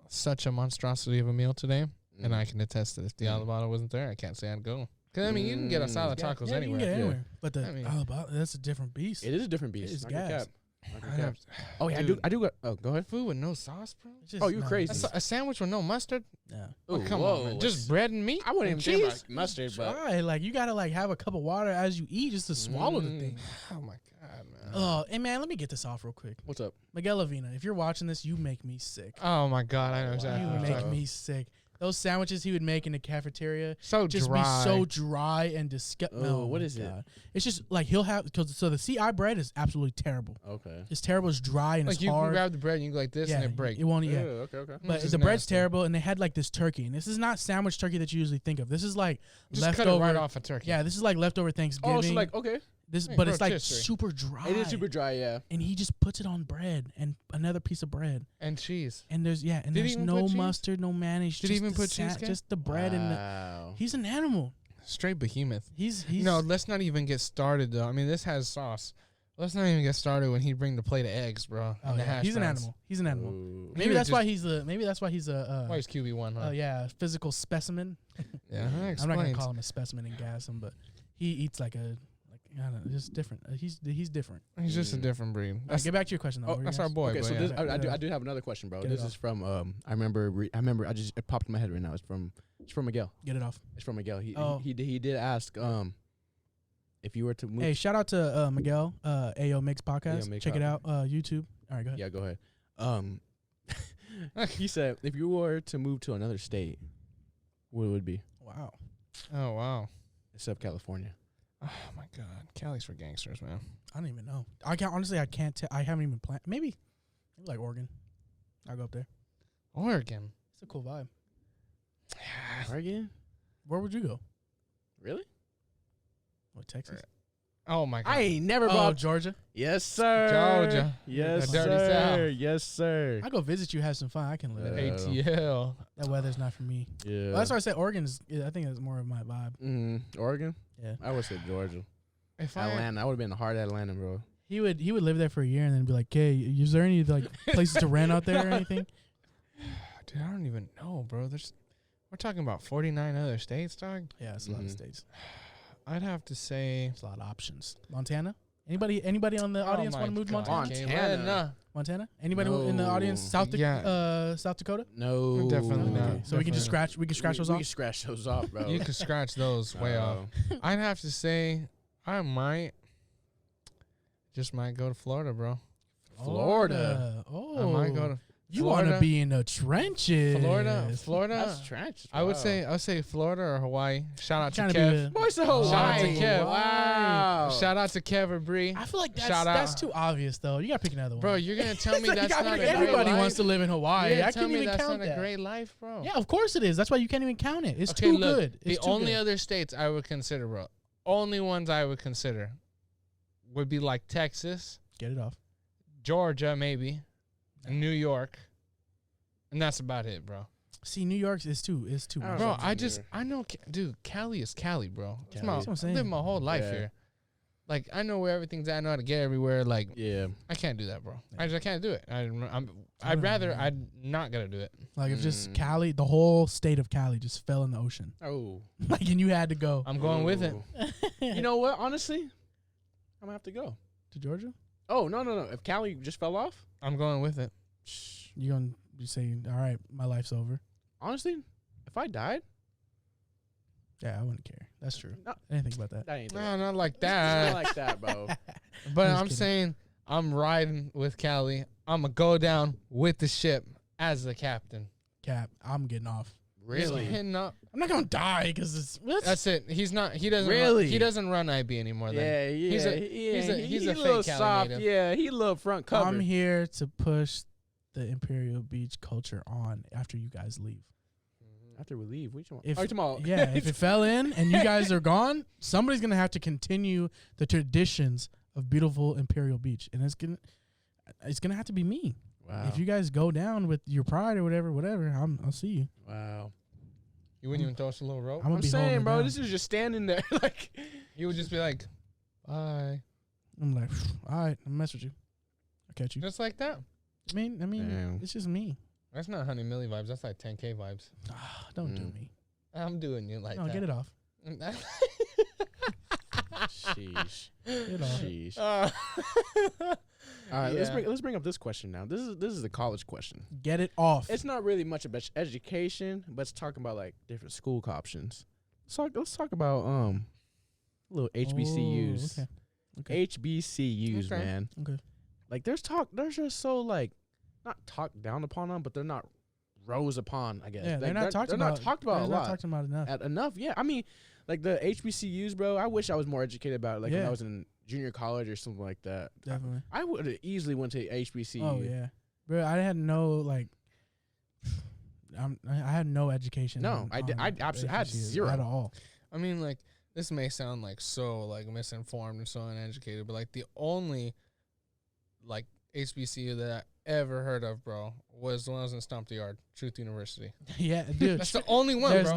such a monstrosity of a meal today, and I can attest that if the Alabama wasn't there, I can't say I'd go. Because, I mean, you can get a solid tacos You anywhere. can get anywhere. But the I mean- Alabama, that's a different beast. It is a different beast. It's Not gonna gas. cap. Not gonna I'd cap. have to- Oh yeah, Dude. I do. Oh, go ahead. Food with no sauce, bro? It's just- Oh, you crazy. That's a sandwich with no mustard? Yeah. Oh, Ooh, come whoa, on, man. what's- Just bread and meat? I wouldn't even and think cheese? about mustard, but Try. Like, you got to, like, have a cup of water as you eat just to swallow the thing. Oh, my God, man. Oh, hey, man, let me get this off real quick. what's up? Miguel Lavina, if you're watching this, you make me sick. Oh, my God. I know exactly You what you're make talking me sick. Those sandwiches he would make in the cafeteria So just dry. be so dry and disgusting. Oh, what is it? It's just like he'll have so the CI bread is absolutely terrible. Okay. It's terrible. It's dry and Like, it's you can hard. grab the bread and you go like this and it breaks. It won't. Yeah. Yeah. Okay. But This is the bread's nasty. terrible, and they had like this turkey, and this is not sandwich turkey that you usually think of. This is like Just leftover. cut it right off a turkey. Yeah, this is like leftover Thanksgiving. Oh, so like okay. this, Hey, but it's like rotisserie. super dry. It is super dry. Yeah. and he just puts it on bread and another piece of bread, And cheese. and there's Did he there's even no put cheese? mustard, no mayonnaise. Did he just even the put cheese, Ken? just the bread and the. Wow. He's an animal. Straight behemoth. He's No, let's not even get started, though. I mean, this has sauce. Let's not even get started when he bring the plate of eggs, bro. Oh, and the yeah. hash He's an browns. animal. He's an animal. Ooh. Maybe would that's why just- he's a. Why is QB1, huh? Yeah, physical specimen. Yeah, that I'm not gonna explains. call him a specimen and gas him, but he eats like a I don't know, just different. He's different. He's just a different breed. All right, That's, get back to your question though. oh, What were you that's gonna our say? boy. Okay, but so yeah. this, Yeah. I do have another question, bro. Get This it is from I remember it popped in my head right now. It's from Miguel. Get it off. It's from Miguel. He did ask if you were to move. Hey, shout out to Miguel, AO Mix Podcast. Mix Check it Podcast. out, YouTube. All right, go ahead. Yeah, go ahead. He said if you were to move to another state, what would it be Wow. Oh, wow. except California? Oh, my God. Cali's for gangsters, man. I don't even know. I can't tell. I haven't even planned. Maybe like Oregon. I'll go up there. Oregon. It's a cool vibe. Oregon? Where would you go? Really? What, Texas? Oh, my God. I ain't never Oh, bought. Georgia. Yes, sir. Georgia. Yes, The dirty sir. South. Yes, sir. I go visit you, have some fun. I can live there. ATL. That weather's not for me. Yeah. Well, that's why I said Oregon's. I think it's more of my vibe. Oregon? Yeah. I would say Georgia. If I Atlanta. I would have been hard at Atlanta, bro. He would live there for a year and then be like, "Okay, is there any like places to rent out there or anything?" Dude, I don't even know, bro. We're talking about 49 other states, dog. Yeah, it's a lot of states. I'd have to say There's a lot of options. Montana. Anybody on the audience want to move to Montana? Montana. Anybody in the audience? South Dakota. No. Definitely not. Okay, so we can just scratch. We can scratch those We off. can scratch those off, bro. You can scratch those way off. I'd have to say I might. Just might go to Florida, bro. Florida. Oh, I might go to you want to be in the trenches. Florida. That's trenches. I would say Florida or Hawaii. Shout out to Trying to Kev. Boys to Hawaii. Shout out to Kev. Wow. Shout out to Kev or Bree. I feel like Shout that's out. too obvious, though. You got to pick another one. Bro, you're going to tell me that's not a great Everybody life? wants to live in Hawaii. You're I tell can't me even that's count not that. a great life, bro. Yeah, of course it is. That's why you can't even count it. It's Okay, too look, good. It's the too only good. other states I would consider, bro, only ones I would consider would be like Texas, Get it off. Georgia, maybe, and New York. And that's about it, bro. See, New York is too much. Bro, I know, dude, Cali is Cali, bro. That's what I'm saying. I live my whole life here. Like, I know where everything's at. I know how to get everywhere. Like, Yeah. I can't do that, bro. Yeah. I can't do it. I'd not gonna do it. Like if just Cali, the whole state of Cali just fell in the ocean. Oh. Like, and you had to go I'm going with it. You know what? Honestly, I'm gonna have to go. to Georgia. Oh no. If Cali just fell off, I'm going with it. You gonna be saying, all right, my life's over? honestly, if I died, Yeah, I wouldn't care. That's true. No. I didn't think about that. that ain't No, not like not that. like that, bro. But I'm just I'm kidding. saying I'm riding with Cali. I'm going to go down with the ship as the captain. Cap, I'm getting off. Really? Hitting up. I'm not gonna die because it's what? That's it. He's not. He doesn't. Really? He doesn't run IB anymore. Then. Yeah. He's a He's a a little fake Cali soft. native. Yeah, he a little front cover. I'm here to push the Imperial Beach culture on after you guys leave. After we leave, we talking If- about? Tomorrow. Yeah, if it fell in and you guys are gone, somebody's gonna have to continue the traditions of beautiful Imperial Beach, and it's gonna have to be me. Wow. If you guys go down with your pride or whatever, I'll see you. Wow. You wouldn't even throw us a little rope. I'm gonna I'm be holding saying, it bro, down. this is just standing there like. You would just be like, bye. I'm like, all right, I'll mess with you. I'll catch you. Just like that. I mean, Damn. it's just me. That's not Honey Millie vibes. That's like 10K vibes. Don't do me. I'm doing you like No, that. get it off. Sheesh. Get it off. Sheesh. Uh, All right, yeah. let's bring up this question now. This is the college question. Get it off. It's not really much about education, but it's talking about like different school options. Let's talk about little HBCUs. Oh, okay. HBCUs, Okay. man. Okay. Like they're just so like not talked down upon them, but they're not rose upon, I guess. Yeah, Like, they're not talked they're about. not talked about They're a not lot. talked about enough. Enough, yeah. I mean, like the HBCUs, bro. I wish I was more educated about it. Like when Yeah. I was in junior college or something like that. Definitely. I would have easily went to HBCU. Oh yeah, bro. I had no like. I had no education. No, on- I did- on I absolutely had HBCUs zero. at all. I mean, like, this may sound like so like misinformed and so uneducated, but like the only like HBCU that I ever heard of, bro, was the one that was in Stomp the Yard, Truth University. Yeah, dude. That's the only one, there's bro.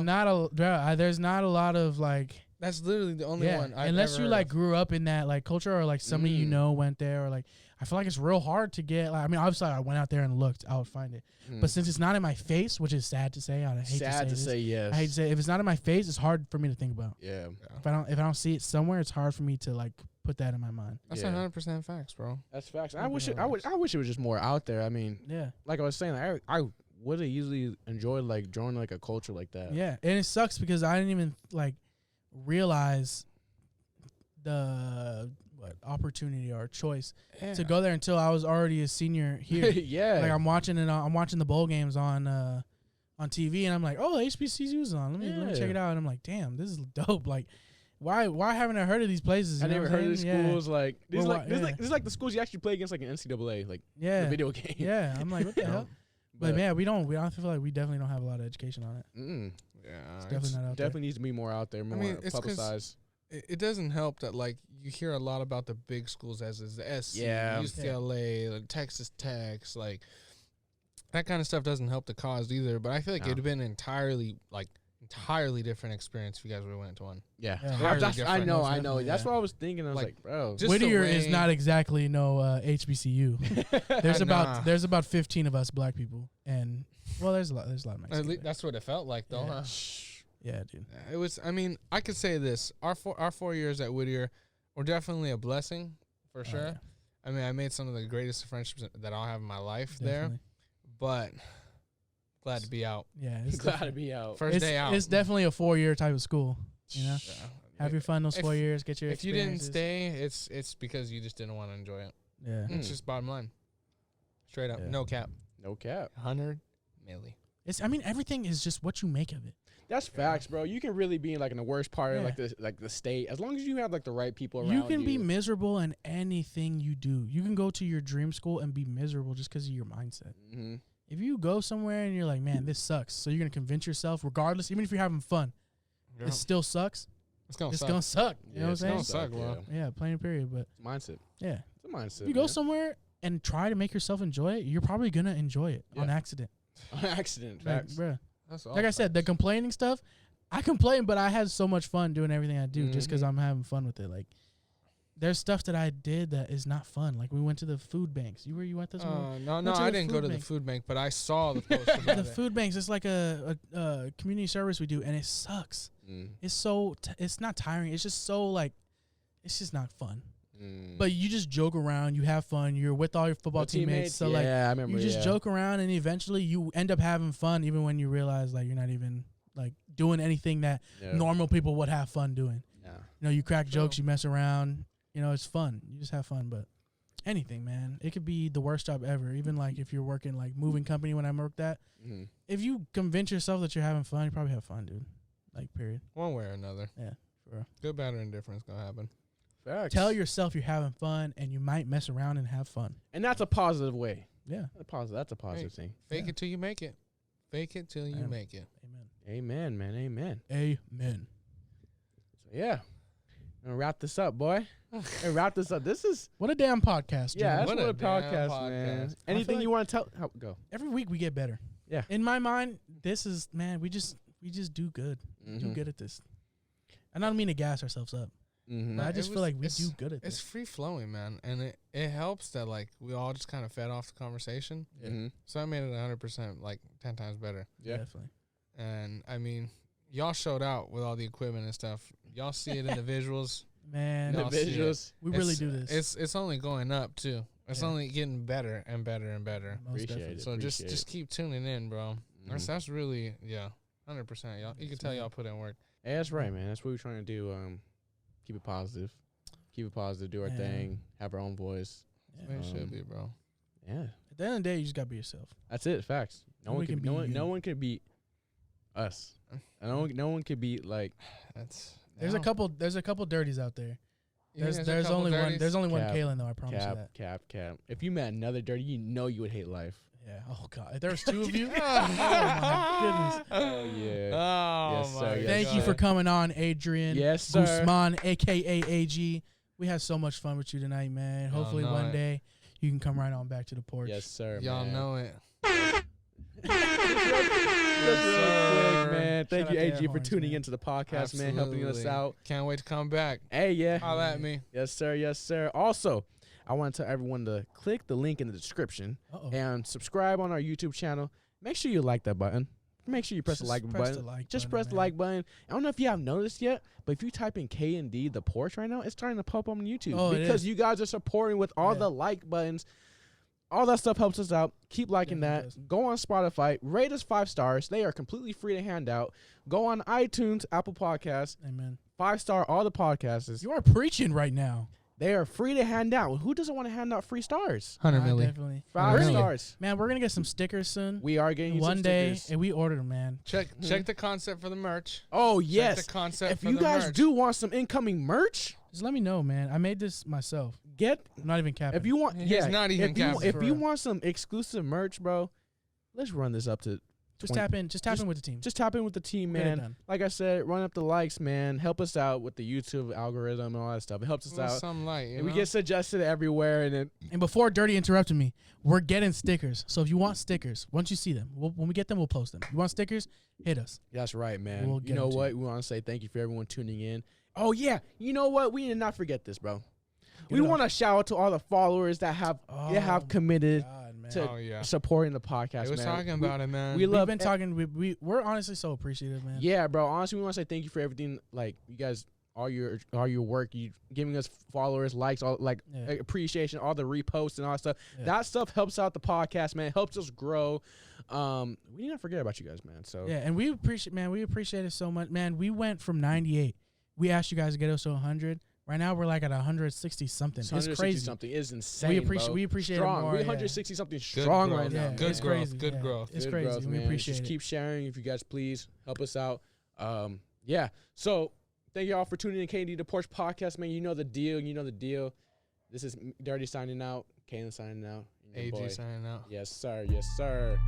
there's not a lot of like. That's literally the only one. I've unless ever you heard like of. grew up in that like culture or like somebody you Mm. know went there or like I feel like it's real hard to get. Like, I mean, obviously I went out there and looked, I would find it. But since it's not in my face, which is sad to say, I hate sad to to say say this, yes. I hate to say if it's not in my face, it's hard for me to think about. Yeah. If I don't see it somewhere, it's hard for me to like put that in my mind. That's Yeah. 100% facts, bro. That's facts. Nothing I wish else. it was just more out there. I mean, Yeah, like I was saying, I would have easily enjoyed like joining like a culture like that. yeah, and it sucks because I didn't even like realize the opportunity or choice to go there until I was already a senior here. yeah. Like I'm watching it. I'm watching the bowl games on TV, and I'm like, oh, HBCU's on. Let me check it out. And I'm like, damn, this is dope. Like, why haven't I heard of these places? I You know never what I'm heard of saying? schools like these. Well, Like why- this, yeah. like this is like the schools you actually play against like an NCAA like Yeah, the video game. yeah. I'm like, what the You hell? know? But man, we don't. I feel like we definitely don't have a lot of education on it. Yeah, It's definitely not out Definitely needs to be more out there, more mean, it's 'cause publicized. it doesn't help that like you hear a lot about the big schools as is the SC, Yeah. UCLA, like Texas Tech, like that kind of stuff doesn't help the cause either. But I feel like No. it'd have been entirely different experience if you guys would have went to one. Yeah, Yeah. Entirely I different. know. Most That's definitely, what I was thinking. I was Like, like, bro, just the Whittier is way- not exactly no HBCU. There's Nah. there's about 15 of us black people, and well, there's a lot of Mexicans. there. That's what it felt like, though. Yeah. Huh? Yeah, dude. It was. I mean, I could say this: our 4 years at Whittier were definitely a blessing, for sure. Oh, yeah, I mean, I made some of the greatest friendships that I'll have in my life there. definitely. But glad to be out. Yeah, it's glad to definitely- be out. First day out. It's definitely a 4-year type of school. You know, Yeah. Have your fun those 4 years. Get your If you didn't experiences. stay, it's because you just didn't want to enjoy it. Yeah. It's just bottom line. Straight up. Yeah. No cap. No cap. 100 milli. I mean, everything is just what you make of it. That's facts, bro. You can really be in like in the worst part of Yeah. like the state, as long as you have like the right people around You can be miserable in anything you do. You can go to your dream school and be miserable just because of your mindset. Mm-hmm. If you go somewhere and you're like, man, this sucks, so you're gonna convince yourself, regardless, even if you're having fun, it still sucks. It's gonna It's suck. gonna suck. You know what I'm It's saying? gonna suck, bro. Yeah, plain and period. But Mindset. yeah, It's a mindset. if you go somewhere and try to make yourself enjoy it, you're probably gonna enjoy it on Yeah. accident. on accident. Like, Facts. bruh. That's all Like I said, the complaining stuff, I complain, but I had so much fun doing everything I do just because Mhm. I'm having fun with it. Like, there's stuff that I did that is not fun. Like, we went to the food banks. You went this one? No, Went to I the didn't go food to the bank. food bank, but I saw the post about The it. food banks, it's like a community service we do, and it sucks. It's so, it's not tiring. It's just so, like, it's just not fun. But you just joke around. You have fun. You're with all your football teammates. So, like, I remember. you just joke around, and eventually you end up having fun, even when you realize, like, you're not even, like, doing anything that normal people would have fun doing. Yeah. You know, you crack jokes, you mess around. You know, it's fun. You just have fun. But anything, man, it could be the worst job ever. Even, like, if you're working, like, moving company when I worked at, if you convince yourself that you're having fun, you probably have fun, dude. Like, period. One way or another. Yeah, for real. Good, bad, or indifference gonna happen. Facts. Tell yourself you're having fun, and you might mess around and have fun. And that's a positive way. Yeah. That's a positive thing. Fake it till you make it. Fake it till you Yeah. make it. Amen. Amen, man. Amen. Amen. So yeah. I'm gonna wrap this up, boy. Wrap this up. This is What a damn podcast, yeah, Joe. that's What what a a damn podcast, man. podcast. Anything like- you want to tell? Go. Every week we get better. Yeah. In my mind, this is, man, we just do good. We do good at this. And I don't mean to gas ourselves up. Mm-hmm. But I It just feel was- like we it's- do good at It's this. free flowing, man, and it helps that like we all just kind of fed off the conversation. Mm-hmm. So I made it 100%, like 10 times better. Yeah. Definitely. And I mean, y'all showed out with all the equipment and stuff. Y'all see it in the visuals. Man, No, The I'll see it. visuals. we really It's- do this. It's only going up too. It's Yeah. only getting better and better and better. Most Appreciate definitely. it. So just appreciate just keep tuning in, bro. Mhm. That's really 100%. Y'all, you can tell y'all put in work. Hey, that's right, man. That's what we're trying to do. Keep it positive. Keep it positive. Do our Yeah. thing. Have our own voice. Yeah. It should Um, be, bro. Yeah. At the end of the day, you just gotta be yourself. That's it. Facts. No one Nobody can. can No be one. you. No one can beat us. No one can beat like. That's There's a couple dirties out there. Yeah, There's a couple only one. dirties. There's only one Cap, Kalen though. I promise you that. Cap. If you met another dirty, you know you would hate life. Yeah. Oh god. If there was two of you. oh my Oh yeah. Oh Yes, sir. my Yes, Thank you sir. for coming on, Adrian. Yes, sir. Guzman, aka AG. We had so much fun with you tonight, man. Y'all Hopefully know one it. day you can come right on back to the porch. Yes, sir. Y'all man. know it. Just real sir. quick, man. Thank Shout you, out to AG, Air for Horns, tuning man. into the podcast, man, helping us Absolutely. out. Can't wait to come back. Hey, yeah. Holla at me. Yes, sir. Yes, sir. Also, I want to tell everyone to click the link in the description Uh-oh. and subscribe on our YouTube channel. Make sure you like that button. Make sure you press the Just like press button. the like Just button, press the man. like button. I don't know if you have noticed yet, but if you type in K&D The Porch right now, it's starting to pop up on YouTube Oh, it because is. you guys are supporting with all Yeah. the like buttons. All that stuff helps us out. Keep liking Definitely that. does. Go on Spotify. Rate us 5 stars. They are completely free to hand out. Go on iTunes, Apple Podcasts. Amen. 5-star all the podcasts. You are preaching right now. They are free to hand out. Who doesn't want to hand out free stars? 100 I milli. definitely. 5 Really? stars. Man, we're gonna get some stickers soon. We are getting you some One day, stickers. and we ordered them, man. Check the concept for the merch. Oh, Check yes. the concept If for you the guys merch. do want some incoming merch, Just let me know, man. I made this myself. get I'm not even capping. if you want He's yeah, not even if you capping. if For you real. want some exclusive merch, bro, let's run this up to just 20 tap in. Just tap in with the team. just tap in with the team, We'll get it man. done. Like I said, run up the likes, man. Help us out with the YouTube algorithm and all that stuff. It helps us out. Some light, you And we know? get suggested everywhere, and then And before Dirty interrupted me, we're getting stickers. So if you want stickers, once you see them, when we get them, we'll post them. You want stickers? Hit us. that's right, man. We'll You get know 'em to what? you. We want to say thank you for everyone tuning in. Oh yeah, you know what? We did not forget this, bro. Get We it off. want to shout out to all the followers that have Oh, committed God, man. to Oh, yeah. supporting the podcast. I was man. talking about it, man. we We've love been e- talking. We're honestly so appreciative, man. Yeah, bro. Honestly, we want to say thank you for everything. Like you guys, all your work, you giving us followers, likes, all like Yeah. appreciation, all the reposts and all that stuff. Yeah. That stuff helps out the podcast, man. It helps us grow. We didn't forget about you guys, man. So Yeah, and we appreciate it so much, man. We went from 98 we asked you guys to get us to 100. Right now we're like at 160 something. It's crazy. Something is insane. We appreciate strong. it more. 160 something strong growth. right now. Yeah, Good it's growth. crazy. Good growth. It's Good crazy. growth, We man. appreciate Just it. keep sharing if you guys please help us out. Yeah. So thank you all for tuning in to K&D The Porch podcast, man. You know the deal. This is Dirty signing out. Kaylin signing out. AG signing out. Yes, sir.